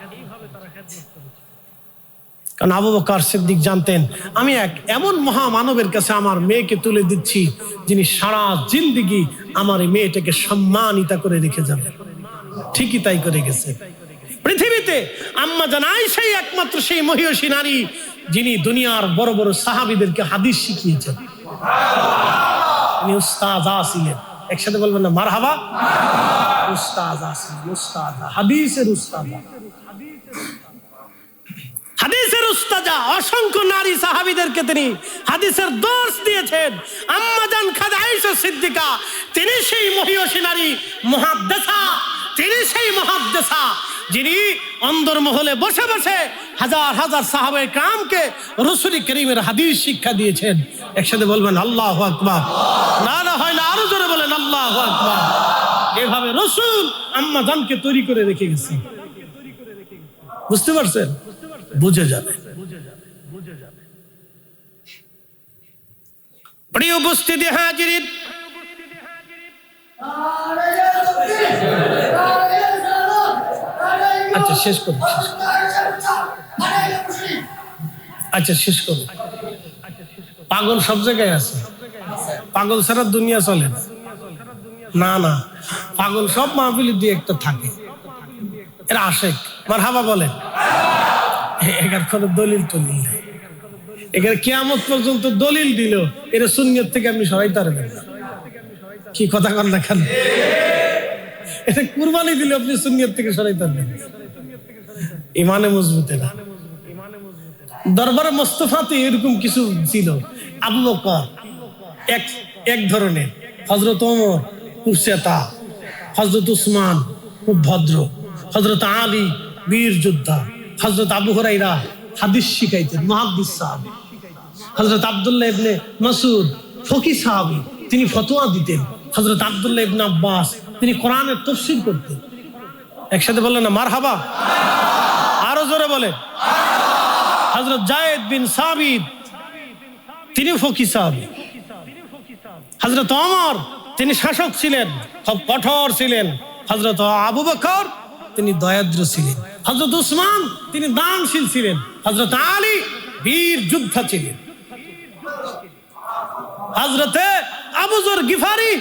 [SPEAKER 1] কারণ আবু বকর সিদ্দিক জানতেন, আমি এক এমন মহামানবের কাছে আমার মেয়েকে তুলে দিচ্ছি, যিনি সারা জিন্দেগি আমার এই মেয়েটাকে সম্মানিত করে রেখে যাবেন। ঠিকই তাই করে গেছে। পৃথিবীতে আম্মা জান আয়েশাই একমাত্র সেই মহিয়সী নারী যিনি দুনিয়ার বড় বড় সাহাবীদেরকে হাদিস শিখিয়েছেন। তিনি উস্তাদা ছিলেন। একসাথে বলবেন না মারহাবা। উস্তাদা ছিলেন, উস্তাদা, হাদিসের উস্তাদা। হাদিসের উস্তাদা। অসংখ্য নারী সাহাবীদেরকে তিনি হাদিসের দর্শ দিয়েছেন। আম্মা জান খাদিজা আয়েশা সিদ্দিকা, তিনি সেই মহিয়সী নারী মুহাদ্দিসা। তিনি সেই মুহাদ্দিসা যিনি অন্দরমহলে বসে বসে হাজার হাজার সাহাবায়ে কেরামকে রাসূল করিমের হাদিস শিক্ষা দিয়েছেন। একসাথে বলবেন আল্লাহু আকবার। না না হয় না, আরো জোরে বলেন আল্লাহু আকবার। এভাবে রাসূল আম্মা জানকে তৈরি করে রেখে গেছেন। বুঝতে পারছেন? বুঝে যাবে। প্রিয় উপস্থিতি হাজিরিন, আচ্ছা শেষ করুন। আচ্ছা শেষ করুন। পাগল সব জায়গায় আছে। পাগল ছাড়া দুনিয়া চলে না। না না, পাগল সব মাহফিলে দিয়ে একটা থাকে। এরা আশেক। মারহাবা বলেন। এটার কোনো দলিল টলিল নেই। এখানে কিয়ামত পর্যন্ত দলিল দিল, এটা সুন্নিয়ত থেকে আপনি সরাইতে পারবেন না। কি কথা কন না কেন? এটা কুরবানি দিলে আপনি সুন্নিয়ত থেকে সরাইতে পারবেন না। ইমানে মজবুত না। দরবারে মোস্তফাতে এরকম কিছু ছিল। আবু বকর এক ধরনের, হযরত ওমর খুব শ্বেতা, হযরত উসমান খুব ভদ্র, হযরত আলী বীর যোদ্ধা, হযরত আবু হুরায়রা হাদিস শিখাইতেন, মুহাদ্দিস সাহাবী, হযরত আব্দুল্লাহ ইবনে মাসউদ ফকিহ সাহাবী, তিনি ফতোয়া দিতেন, হযরত আব্দুল্লাহ ইবনে আব্বাস তিনি কোরআনের তাফসীর করতেন। একসাথে বললেন না মারহাবা। আরো জোরে বলে। হযরত যায়েদ বিন সাবিত তিনি ফকিহ সাহাবী। হযরত ওমর তিনি শাসক ছিলেন, খুব কঠোর ছিলেন। হযরত আবু বকর তিনি দয়াদ্র ছিলেন। হযরত উসমান তিনি দানশীল ছিলেন। হযরত আলী বীর যোদ্ধা ছিলেন। হযরত আবু যর গিফারি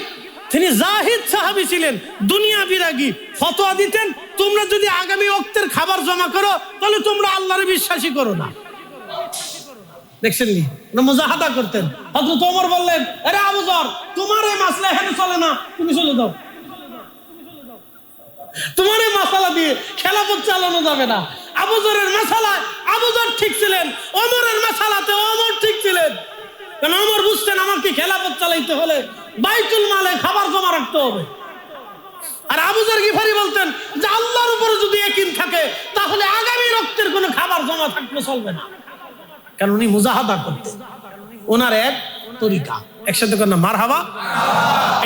[SPEAKER 1] তিনি জাহিদ সাহাবী ছিলেন, দুনিয়া বিরাগী। ফতোয়া দিতেন, তোমরা যদি আগামী ওয়াক্তের খাবার জমা করো তাহলে তোমরা আল্লাহরে বিশ্বাসী করো না। দেখছেন নি? মুজাহাদা করতেন। হযরত ওমর বললেন, আরে আবু যর, তোমার এই মাসলা এখানে চলে না, তুমি চলে যাও। তোমার এই মাসালা দিয়ে খেলাফত চালানো যাবে না। আবু যরের মাসালায় আবু যর ঠিক ছিলেন, ওমরের মাসালাতে ওমর ঠিক ছিলেন। কারণ ওমর বুঝতেন আমাকে খেলাফত চালাইতে হলে বাইতুল মালে খাবার জমা রাখতে হবে। আর আবু যর গিফারি বলতেন যে আল্লাহর উপরে যদি ইয়াকিন থাকে তাহলে আগামী রক্তের কোনো খাবার জমা থাকলে চলবে না। কারণ উনি মুজাহাদা করতেন, ওনার এক তরিকা। একসাথে করেন না মারহাবা।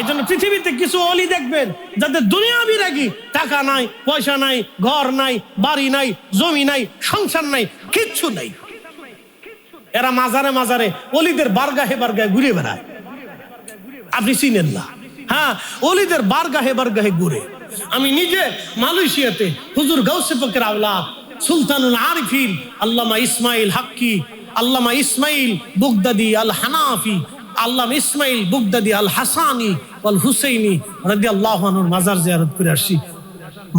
[SPEAKER 1] এই জন্য পৃথিবীতে কিছু ওলি দেখবেন যাদের দুনিয়া বিরাগী, টাকা নাই, পয়সা নাই, ঘর নাই, বাড়ি নাই, জমি নাই, সংসার নাই, কিচ্ছু নাই। এরা মাজারে মাজারে ওলিদের বারগাহে বারগাহে ঘুরে বেড়ায়। আপনি চিনেন না? হ্যাঁ, ওলিদের বারগাহে বারগাহে ঘুরে। আমি নিজে মালয়েশিয়াতে হুজুর গাউসে পাকের আওলাদ সুলতানুল আরিফিন আল্লামা ইসমাইল হাক্কি, আল্লামা ইসমাইল বুগদাদি আল হানাফি, আল্লামা ইসমাইল বুগদাদি আল হাসানি আল হুসাইনি রাদিয়াল্লাহু আনহুর মাজার জিয়ারত করে আসি।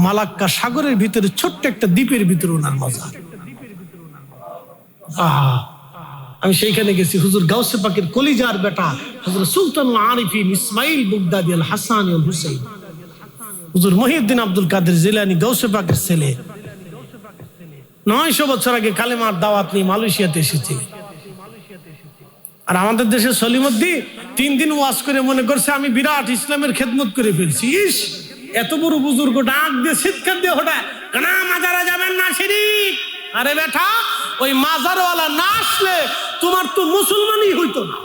[SPEAKER 1] মালাক্কা সাগরের ভিতরে ছোট্ট একটা দ্বীপের ভিতরে ওনার মাজার। আমি সেইখানে গেছি। হুজুর গাউসে পাকের কলিজার বেটা হযরত সুলতানুল আরিফিন ইসমাইল বুগদাদি আল হাসানি আল হুসাইনি, হুজুর মহিউদ্দিন আব্দুল কাদের জিলানী গাউসে পাকের ছেলে 900 বছর আগে কালেমার দাওয়াত নিয়ে মালয়েশিয়াতে এসেছিলেন। আর আমাদের দেশে সলিমুদ্দিন 3 দিন ওয়াজ করে মনে করছে আমি বিরাট ইসলামের খেদমত করে ফেলছি। ইস, এত বড় বুজুর্গ ডাক দিয়ে চিৎকার দিয়ে হঠাৎ না মাজারে যাবেন না, শিরিক। আরে বেটা, ওই মাজারওয়ালা না আসলে তোমার তো মুসলমানই হইতো না,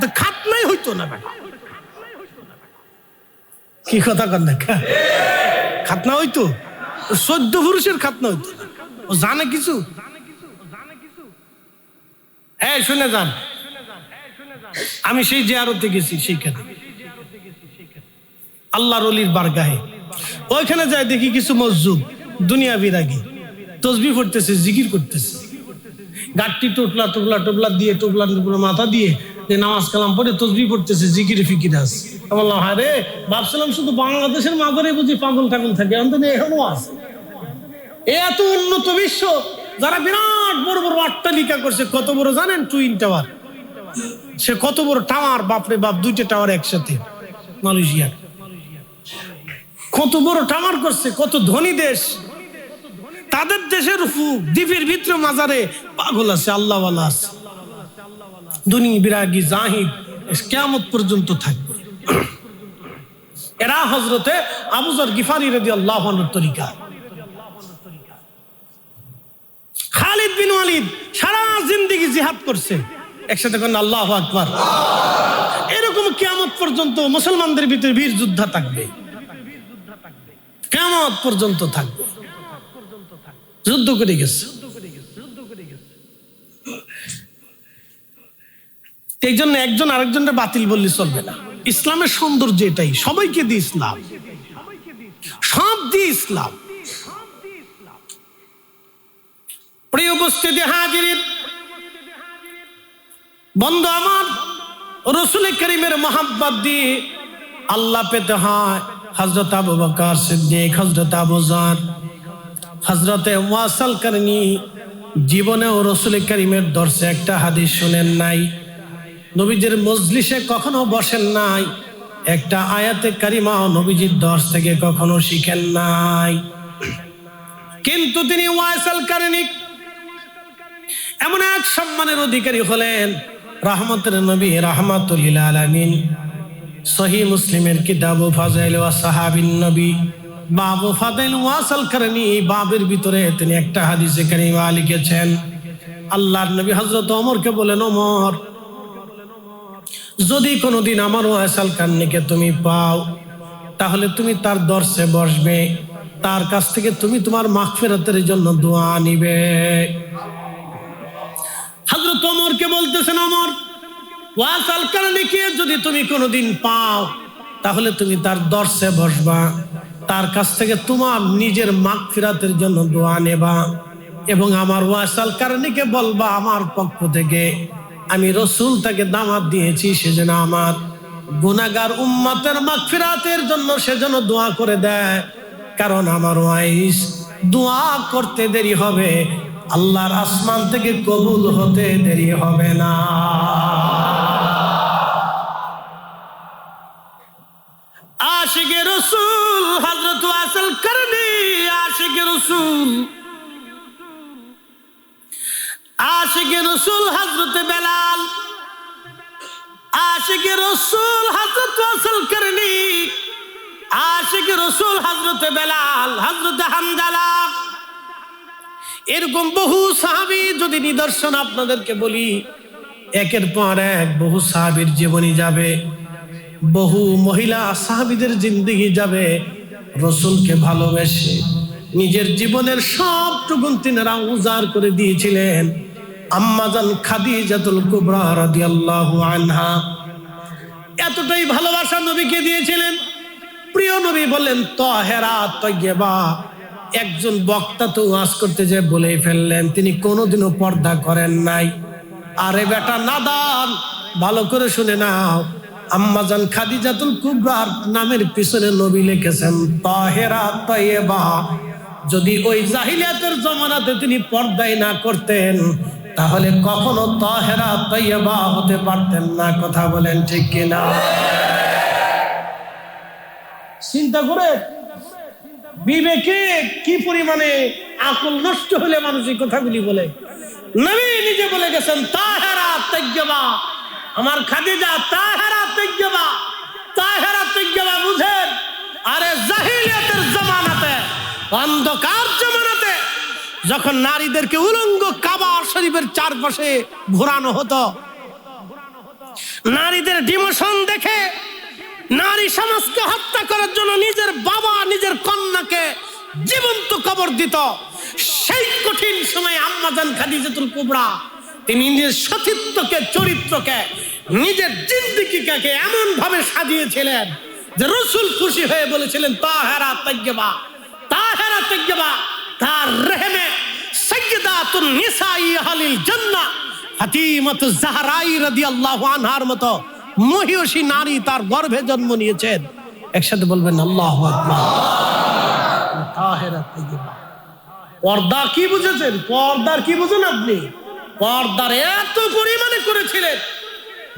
[SPEAKER 1] তো খাতনাই হইতো না বেটা। কি কথা কন না, খাতনা হইতো? 14 পুরুষের খাতনা হইতো। ও জানে কিছু? হ্যাঁ, শুনে যান। আমি সেই জিয়ারতে গেছি, সেইখানে আল্লাহর ওলির বারগাহে। ওইখানে যাই দেখি কিছু মসজিদ দুনিয়া বিরাগী তসবিহ পড়তেছে, জিকির করতেছে, গাট্টি টোপলা টোপলা টোপলা দিয়ে টোপলা টোপলা মাথা দিয়ে নামাজ কালাম পড়ে তসবিহ পড়তেছে, জিকিরে ফিকির আছে। বললাম, হ্যাঁ রে, ভাবছিলাম শুধু বাংলাদেশের মাজারে বুঝি পাগল টাগল থাকে, অন্তত এখনো আছে। এত উন্নত বিশ্ব, যারা বিরাট বড় বড় অট্টালিকা করছে, কত বড় জানেন? Twin tower. সে কত বড় টাওয়ার, বাপরে বাপ, 2টা টাওয়ার একসাথে মালয়েশিয়া। কত বড় টাওয়ার করছে, কত ধনী দেশ। তাদের দেশের দ্বীপের ভিতরে মাজারে পাগল আছে, আল্লাহওয়ালা আছে, দুনিয়া বিরাগী জাহিদ, কিয়ামত পর্যন্ত থাকবে। এরা হযরতে আবু যর গিফারি রাদিয়াল্লাহু আনহুর তরিকা। খালিদ বিন ওয়ালিদ সারা জিন্দেগি জিহাদ করছে, একসাথে কোন আল্লাহু আকবার। এরকম কিয়ামত পর্যন্ত মুসলমানদের ভিতরে বীর যোদ্ধা থাকবে, কিয়ামত পর্যন্ত থাকবে। যুদ্ধ করে গেছে। এই জন্য একজন আরেকজনের বাতিল বললে চলবে না। ইসলামের সৌন্দর্য এটাই, সবাইকে দিয়ে ইসলাম, সব দিয়ে ইসলাম। প্রিয় উপস্থিতি হাজির বন্ধু আমার, রাসূল করিমের মহব্বত দিয়ে আল্লাহ পেতে হয়। হযরত আবু বকর সিদ্দিক, হযরত আবু যর, হযরতে ওয়াসাল করনি জীবনেও রাসূল করিমের দর্শে একটা হাদিস শুনেন নাই, নবীজির মজলিসে কখনো বসেন নাই, একটা আয়াতে কারিমাও নবীজির দর্শ থেকে কখনো শিখেন নাই। কিন্তু তিনি ওয়াসাল করনি এমন এক সম্মানের অধিকারী হলেন, রহমতের নবী, রাহমাতুল লিল আলামিন। সহিহ মুসলিমের কিতাবু ফাযাইল ওয়া সাহাবিন নবী বাবু ফাদাইল ওয়াসাল করনি, বাবের ভিতরে তিনি একটা হাদিসে কারিমা লিখেছেন। আল্লাহর নবী হযরত ওমরকে বলেন, ওমর, যদি কোনোদিন আমার ওয়াসাল করনিকে তুমি পাও, তাহলে তুমি তার দর্শে বসবে, তার কাছ থেকে তুমি তোমার মাগফিরাতের জন্য দোয়া নিবে। হযরত ওমরকে বলতেছেন, ওমর, ওয়াসাল করনিকে যদি তুমি কোনোদিন পাও, তাহলে তুমি তার দর্শে বসবা, তার কাছ থেকে তোমার নিজের মাগফিরাতের জন্য দোয়া নেবা, এবং আমার ওয়াসাল করনিকে বলবা আমার পক্ষ থেকে আমি রাসূল তাকে দাওয়াত দিয়েছি, সেজন্য আমার গুনাহগার উম্মতের মাগফিরাতের জন্য সেজন্য দোয়া করে দেয়। কারণ আমার ওয়াইস দোয়া করতে দেরি হবে, আল্লাহর আসমান থেকে কবুল হতে দেরি হবে না। আশিকে রাসূল হযরত ওয়াসাল করনি, আশিকে রাসূল, আশিকে রাসূল হযরত বেলাল, আশিকে রাসূল হযরত ওয়াসাল করনি, আশিকে রাসূল হযরত বেলাল, হযরত হামজালা, এরকম বহু সাহাবী যদি নিদর্শন আপনাদেরকে বলি, একের পর এক বহু সাহাবীর জীবনী যাবে, বহু মহিলা সাহাবীদের জিন্দেগি যাবে রাসূলকে ভালোবেসে নিজের জীবনের সবটুকু তিনারা উজাড় করে দিয়েছিলেন। আম্মাজান খাদিজাতুল কুবরা রাদিয়াল্লাহু আনহা এতটাই ভালোবাসা নবীকে দিয়েছিলেন। প্রিয় নবী বলেন, তাহেরা, তাইয়্যিবা, একজন বক্তা তো ওয়াজ করতে যে বলেই ফেললেন তিনি কোনোদিনও পর্দা করেন নাই। আরে বেটা নাদান, ভালো করে শুনে নাও, আম্মাজান খাদিজাতুল কুবরার নামের পিছনে নবী লিখেছেন তাহেরা তাইয়্যিবা। যদি ওই জাহিলিয়াতের জমানাতে তিনি পর্দাই না করতেন তাহলে কখনো তাহেরা তাইয়্যিবা হতে পারতেন না। কথা বলেন ঠিক কিনা? চিন্তা করে বিবেকে কি পরিমাণে আকল নষ্ট হলে মানুষ এই কথাগুলি বলে। নবী নিজে বলে গেছেন তাহেরা তাইয়্যিবা, আমার খাদিজা তাহেরা তাইয়্যিবা। তাহেরা তাইয়্যিবা বুঝেন? আরে জাহিলিয়াতের জামানাতে, অন্ধকার জামানাতে যখন নারীদেরকে উলঙ্গ কাবা শরীফের চারপাশে ঘোরানো হতো, নারীদের ডিমোশন দেখে নারী সমাজকে হত্যা করার জন্য নিজের বাবা নিজের কন্যাকে জীবন্ত কবর দিত। সেই কঠিন সময়ে আম্মাজান খাদিজাতুল কুবরা তিনি নিজের সতীত্বকে, চরিত্রকে, নিজের জিন্দেগিকে এমন ভাবে সাজিয়েছিলেন যে রাসূল খুশি হয়ে বলেছিলেন তাহেরা তাইয়্যিবা, তাহেরা তাইয়্যিবা। তার রহমে সাইয়্যিদাতুন নিসাই আহলিল জান্নাহ ফাতিমাতুজ জাহরা রাদিয়াল্লাহু আনহার মতো মহিয়সী নারী তার গর্ভে জন্ম নিয়েছেন। একসাথে বলবেন আল্লাহু আকবার। তাহেরা তাইয়্যিবা। পর্দা কি বুঝেছেন? পর্দার কি বুঝেন আপনি? পর্দার এত পরিমাণে করেছিলেন,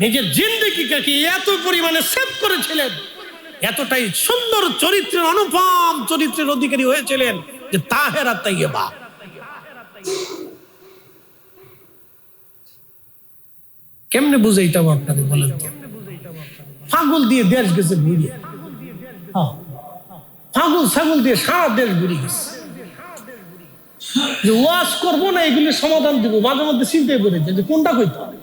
[SPEAKER 1] নিজের জিন্দেগিকে এত পরিমাণে সেভ করেছিলেন, এতটাই সুন্দর চরিত্রের, অনুপম চরিত্রের অধিকারী হয়েছিলেন যে তাহেরা তাইয়্যিবা। কেমনে বুঝাইতাম আপনাদের বলেন? পাগল দিয়ে দেশ গেছে ঘুরিয়ে, পাগল ছাগল দিয়ে সারা দেশ ঘুরিয়ে গেছে। যে ওয়াজ করবো না, এগুলি সমাধান দিব, মাঝে মধ্যে চিন্তাই করেছে যে কোনটা কইতে হবে।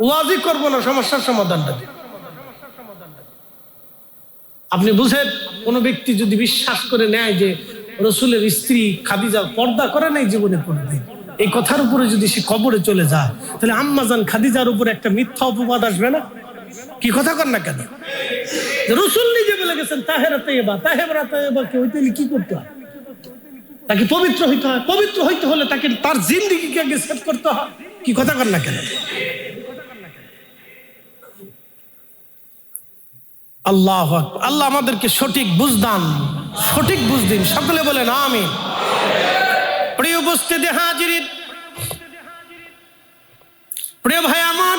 [SPEAKER 1] ওয়াজই করবো না, সমস্যার সমাধানটা দিব। আপনি বুঝেন, কোন ব্যক্তি যদি বিশ্বাস করে নেয় যে রাসূলের স্ত্রী খাদিজা পর্দা করে নাই জীবনে কোনদিন, এই কথার উপরে যদি সে কবরে চলে যায়, তাহলে আম্মাজান খাদিজার উপরে একটা মিথ্যা অপবাদ আসবে না? কি কথা কর না কেন? রাসূল নিজে বলে গেছেন তাহেরা তাইয়্যিবা। তাহেরা তাইয়্যিবা কে হইতে হলে কি করতে হয়? তাকে পবিত্র হইতে হয়। পবিত্র হইতে হলে তাকে তার জিন্দেগিকে আগে সেট করতে হয়। কি কথা কর না কেন? আল্লাহু আকবার। আল্লাহ আমাদেরকে সঠিক বুঝদান, সঠিক বুঝ দিন। সকলে বলেন আমিন। প্রিয় উপস্থিতি হাজিরিন, প্রিয় ভাই আমার,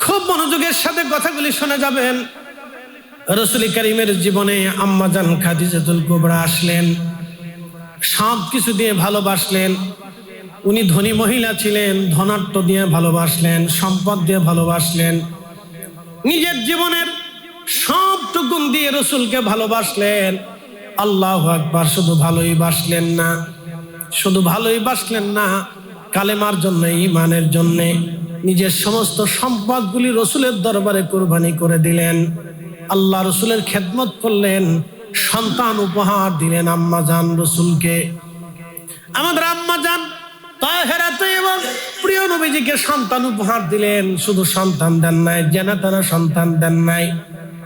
[SPEAKER 1] খুব মনোযোগের সাথে কথাগুলি শুনে যাবেন। রাসূল কারীমের জীবনে আম্মাজান খাদিজাতুল কুবরা আসলেন, সব কিছু দিয়ে ভালোবাসলেন। উনি ধনী মহিলা ছিলেন, ধনাঢ্য দিয়ে ভালোবাসলেন, সম্পদ দিয়ে ভালোবাসলেন, নিজের জীবনের সবটুকু দিয়ে রাসূলকে ভালোবাসলেন। আল্লাহু আকবার। শুধু ভালোই বাসলেন না, শুধু ভালোই বাসলেন না, কালেমার জন্য, ঈমানের জন্য নিজের সমস্ত সম্পদগুলি রাসূলের দরবারে কুরবানি করে দিলেন। আল্লাহ রাসূলের খেদমত করলেন, সন্তান উপহার দিলেন আম্মাজান রাসূলকে। আমাদের আম্মাজান তাহেরা তাইয়্যিবা প্রিয় নবীজিকে সন্তান উপহার দিলেন। শুধু সন্তান দেন নাই, জেনাতেনা সন্তান দেন নাই,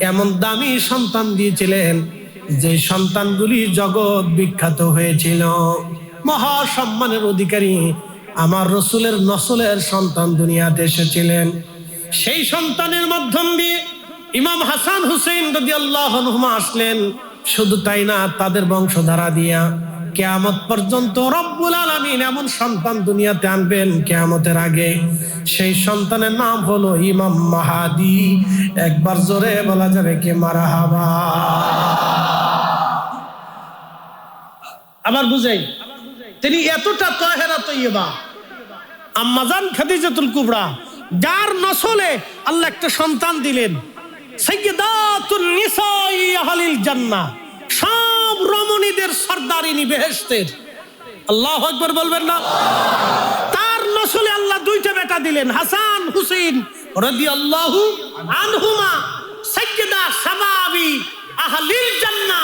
[SPEAKER 1] এমন দামি সন্তান দিয়েছিলেন যে সন্তানগুলি জগৎ বিখ্যাত হয়েছিল। মহা সম্মানের অধিকারী আমার রাসূলের নসলের সন্তান দুনিয়াতে এসেছিলেন। সেই সন্তানের মাধ্যম দিয়ে ইমাম হাসান হুসাইন রাদিয়াল্লাহু আনহুমা আসলেন। শুধু তাই না, তাদের বংশধারা দিয়া কিয়ামত পর্যন্ত রব্বুল আলামিন এমন সন্তান দুনিয়াতে আনবেন কিয়ামতের আগে, সেই সন্তানের নাম হলো ইমাম মাহাদি। একবার জোরে বলা যাবে কি মারহাবা? আবার বুঝাই, তিনি এতটা তাহেরা তাইয়্যিবা আম্মাজান খাদিজাতুল কুবরা, যার নসলে আল্লাহ একটা সন্তান দিলেন, সাইয়্যিদাতুন নিসাই আহলিল জান্নাহ, সব রমণীদের সর্দারিনী বেহেশতের। আল্লাহু আকবার বলবেন না? তার নসলে আল্লাহ দুইটা বেটা দিলেন, হাসান হুসাইন রাদিয়াল্লাহু আনহুমা, সাইয়্যিদা শাবাবি আহলিল জান্নাহ,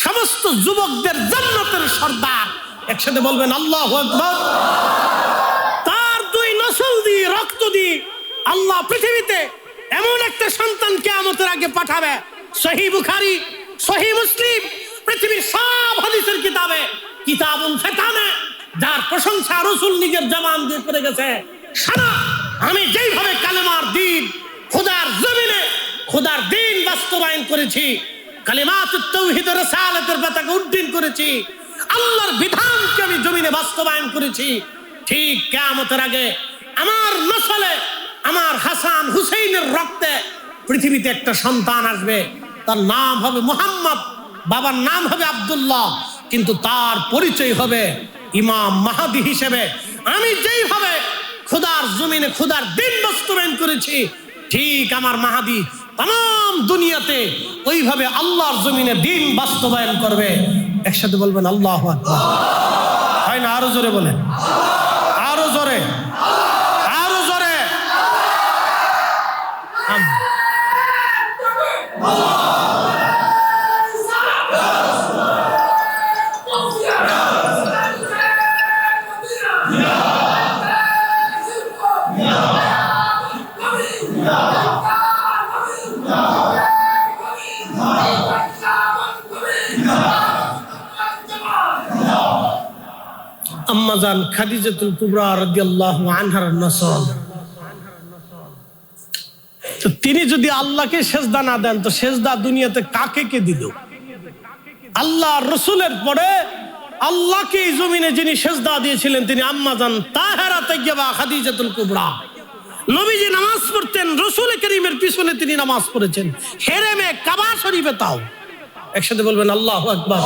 [SPEAKER 1] সমস্ত যুবকদের জান্নাতের সর্দার। একসাথে বলবেন আল্লাহু আকবার। তার দুই নসল দিয়ে, রক্ত দিয়ে আল্লাহ পৃথিবীতে এমন একটা সন্তান কিয়ামতের আগে পাঠাবে। সহিহ বুখারী, সহিহ মুসলিম, পৃথিবীর সব হাদিসের কিতাবে কিতাবুল ফিতানে যার প্রশংসা রাসূল নিজের জবান দিয়ে করে গেছে, সারা আমি যেইভাবে কালেমার দ্বীন খোদার জমিনে খোদার দ্বীন বাস্তবায়ন করেছি, কালিমাতুত তাওহীদ রিসালাতের পতাকা উড্ডীন করেছি, আল্লাহর বিধানকে আমি জমিনে বাস্তবায়ন করেছি, ঠিক কিয়ামতের আগে আমার নসলে আমার হাসান হুসাইনের রক্তে পৃথিবীতে একটা সন্তান আসবে, তার নাম হবে মুহাম্মদ, বাবার নাম হবে আব্দুল্লাহ, কিন্তু তার পরিচয় হবে ইমাম মাহদী হিসেবে। আমি যেইভাবে খোদার জমিনে খোদার দ্বীন বাস্তবায়ন করেছি, ঠিক আমার মাহদী তাম দুনিয়াতে ওইভাবে আল্লাহর জমিনে দ্বীন বাস্তবায়ন করবে। একসাথে বলবেন আল্লাহু আকবার। হয় না? আরো জোরে বলেন, আরো জোরে, আরো জোরে। আম্মাজান খাদিজাতুল কুবরা রাদিয়াল্লাহু আনহার নসল। তো তিনি যদি আল্লাহকে সেজদা না দেন, তো সেজদা দুনিয়াতে কাকে কে দিল? আল্লাহ রসুলের পরে আল্লাহকে এই জমিনে যিনি সেজদা দিয়েছিলেন তিনি আম্মাজান তাহেরা তাইয়্যিবা খাদিজাতুল কুবরা। নবীজি নামাজ পড়তেন, রসুল করিমের পিছনে তিনি নামাজ পড়েছেন, হেরেমে কাবা শরীফে। তাও একসাথে বলবেন আল্লাহু আকবার।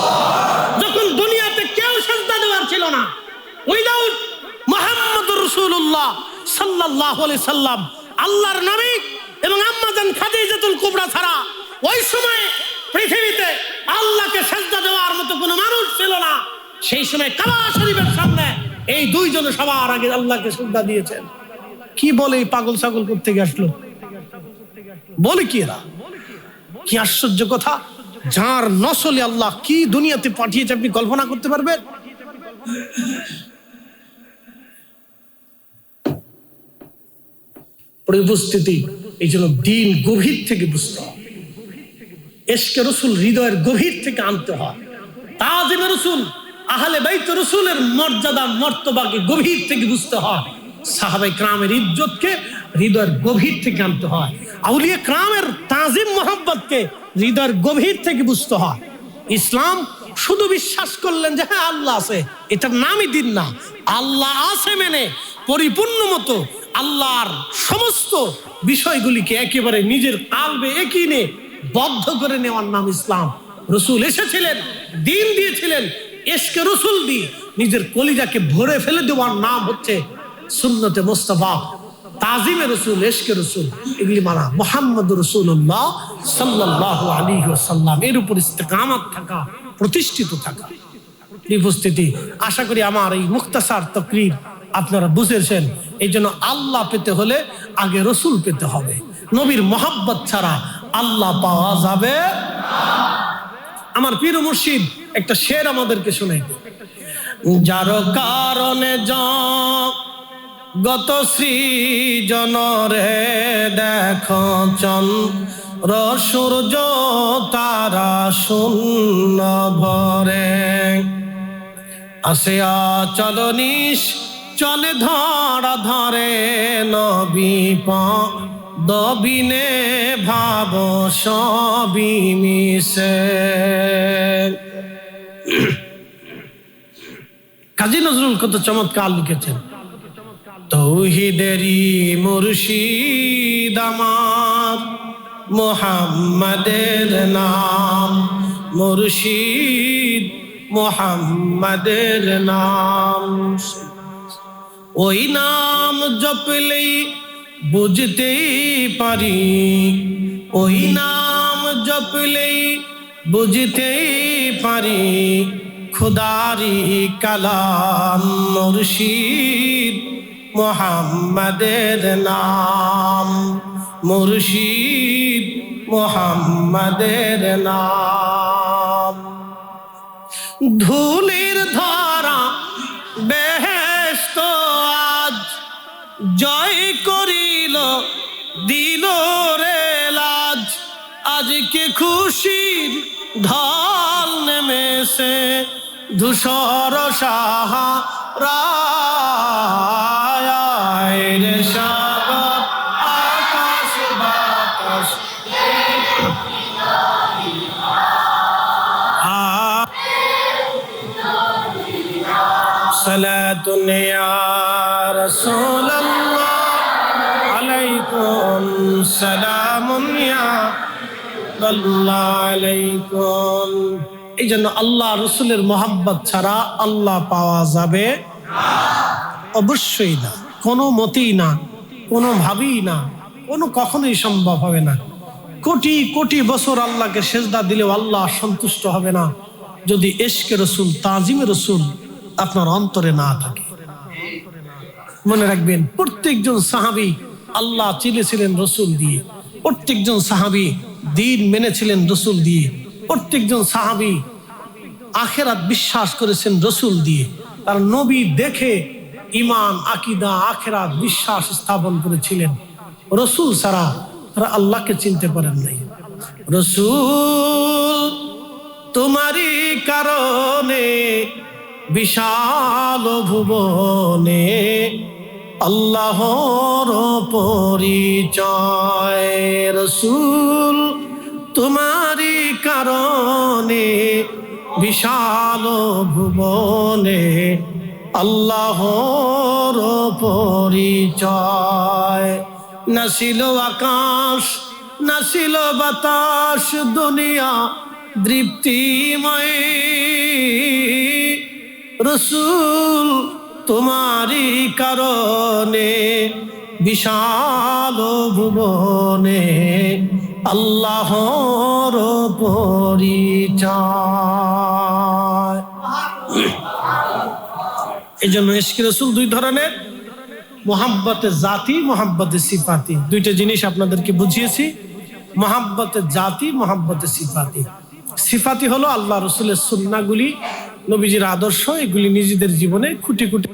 [SPEAKER 1] যখন দুনিয়াতে কেউ সেজদা দেওয়ার ছিল না, উইদাউট মুহাম্মদুর রাসূলুল্লাহ সাল্লাল্লাহু আলাইহি সাল্লাম, আল্লাহর নবী এবং আম্মাজান খাদিজাতুল কুবরা ছাড়া ওই সময় পৃথিবীতে আল্লাহকে সেজদা দেওয়ার মতো কোনো মানুষ ছিল না। সেই সময় কাবা শরীফের সামনে এই দুইজন সবার আগে আল্লাহকে সেজদা দিয়েছেন। কি বলে এই পাগল ছাগল করতে আসলো? বলে কি এরা? কি আশ্চর্য কথা! যার নসলে আল্লাহ কি দুনিয়াতে পাঠিয়েছে আপনি কল্পনা করতে পারবেন? উপস্থিতি এই জন্য দিন গভীর থেকে বুঝতে হয়, ইশকে রাসূল হৃদয়ের গভীর থেকে আনতে হয়, তাজিমে রাসূল আহলে বাইত রাসূলের মর্যাদা মর্তবাকে গভীর থেকে বুঝতে হয়, সাহাবায়ে কেরামের ইজ্জতকে হৃদয়ের গভীর থেকে আনতে হয়, আউলিয়া কেরামের তাজিম মোহাব্বতকে হৃদয়ের গভীর থেকে বুঝতে হয়। ইসলাম শুধু বিশ্বাস করলেন যে হ্যাঁ আল্লাহ আছে, এটার নামই দিন না। আল্লাহ আছে মেনে পরিপূর্ণ মতো আল্লাহর সমস্ত বিষয়গুলিকে একেবারে নিজের কালবে একিনে বদ্ধ করে নেওয়ার নাম ইসলাম। রসুল এসেছিলেন, দিন দিয়েছিলেন, ইশকে রসুল দিয়ে নিজের কলিজাকে ভরে ফেলে দেওয়ার নাম হচ্ছে সুন্নতে মুস্তাফা, তাজিমে রসুল, ইশকে রসুল, এগুলি মানা। মুহাম্মদুর রাসূলুল্লাহ সাল্লাল্লাহু আলাইহি ওয়াসাল্লাম এর উপর ইস্তেকামত থাকা, প্রতিষ্ঠিত থাকা। উপস্থিতি, আশা করি আমার এই মুখতাসার তাকরীর আপনারা বুঝেছেন। এই জন্য আল্লাহ পেতে হলে আগে রসুল পেতে হবে। নবীর মহাব্বত ছাড়া আল্লাহ পাওয়া যাবে না। আমার পীর মুর্শিদ একটা শের আমাদেরকে শোনাইতে, যার কারণে গত সৃজন রে দেখো চন্দ্র সূর্য তারা শূন্য ভরে, আসে অচল চলে ধরা ধরে নবী দবিনে ভাব সবই মিশে। কাজী নজরুল কত চমৎকার লিখেছেন, তৌহিদেরই মুর্শিদ আমার মুহাম্মাদের নাম, মুর্শিদ মুহাম্মাদের নাম, ওই নাম জপলেই বুঝতেই পারি, ওই নাম জপলেই বুঝতেই পারি খুদারি কালাম, মুর্শিদ মুহাম্মাদের নাম, মুর্শিদ মুহাম্মাদের নাম। ধুলির ধারা বেহেশত আজ জয় করিল দিল রে লাজ, আজকে খুশির ঢল নেমে में से धूसर सहारा रे सागर आकाश बातास सलातुन या रसूल अल्लाह अलैकुम सलामुन या अल्लाह अलैकुम। এই জন্য আল্লাহ রসুলের মোহাব্বত ছাড়া আল্লাহ পাওয়া যাবে অবশ্যই না, কোনো মতেই না, কোনো ভাবেই না, কোনো কখনোই সম্ভব হবে না। কোটি কোটি বছর আল্লাহকে সেজদা দিলেও আল্লাহ সন্তুষ্ট হবে না যদি ইশকে রসুল, তাজিমে রসুল আপনার অন্তরে না থাকে। মনে রাখবেন, প্রত্যেকজন সাহাবী আল্লাহ চিনেছিলেন রসুল দিয়ে, প্রত্যেকজন সাহাবী দ্বীন মেনেছিলেন রসুল দিয়ে, প্রত্যেকজন সাহাবী আখিরাত বিশ্বাস করেছেন রসুল দিয়ে। তার নবী দেখে ঈমান, আকীদা, আখিরাত বিশ্বাস স্থাপন করেছিলেন। রসুল ছাড়া তারা আল্লাহকে চিনতে পারেন নাই। রসুল তোমারই কারণে বিশাল ভুবনে আল্লাহর পরিচয়। রসুল তোমারই কারণে বিশাল ভুবনে আল্লাহর পরিচয়। না ছিল আকাশ, না ছিল বাতাস, দুনিয়া দৃপ্তিময়। রসুল তোমারই কারণে বিশাল ভুবনে আল্লাহর পরিচয়। এই জন্য ইশকে রসুল দুই ধরনের, মোহাব্বতে জাতি, মোহাব্বতে সিফাতি। দুইটা জিনিস আপনাদেরকে বুঝিয়েছি, মোহাব্বতে জাতি, মোহাব্বতে সিফাতি। সিফাতি হলো আল্লাহ রসুলের সুন্নাহগুলি, নবীজির আদর্শ, এগুলি নিজেদের জীবনে খুঁটি খুঁটি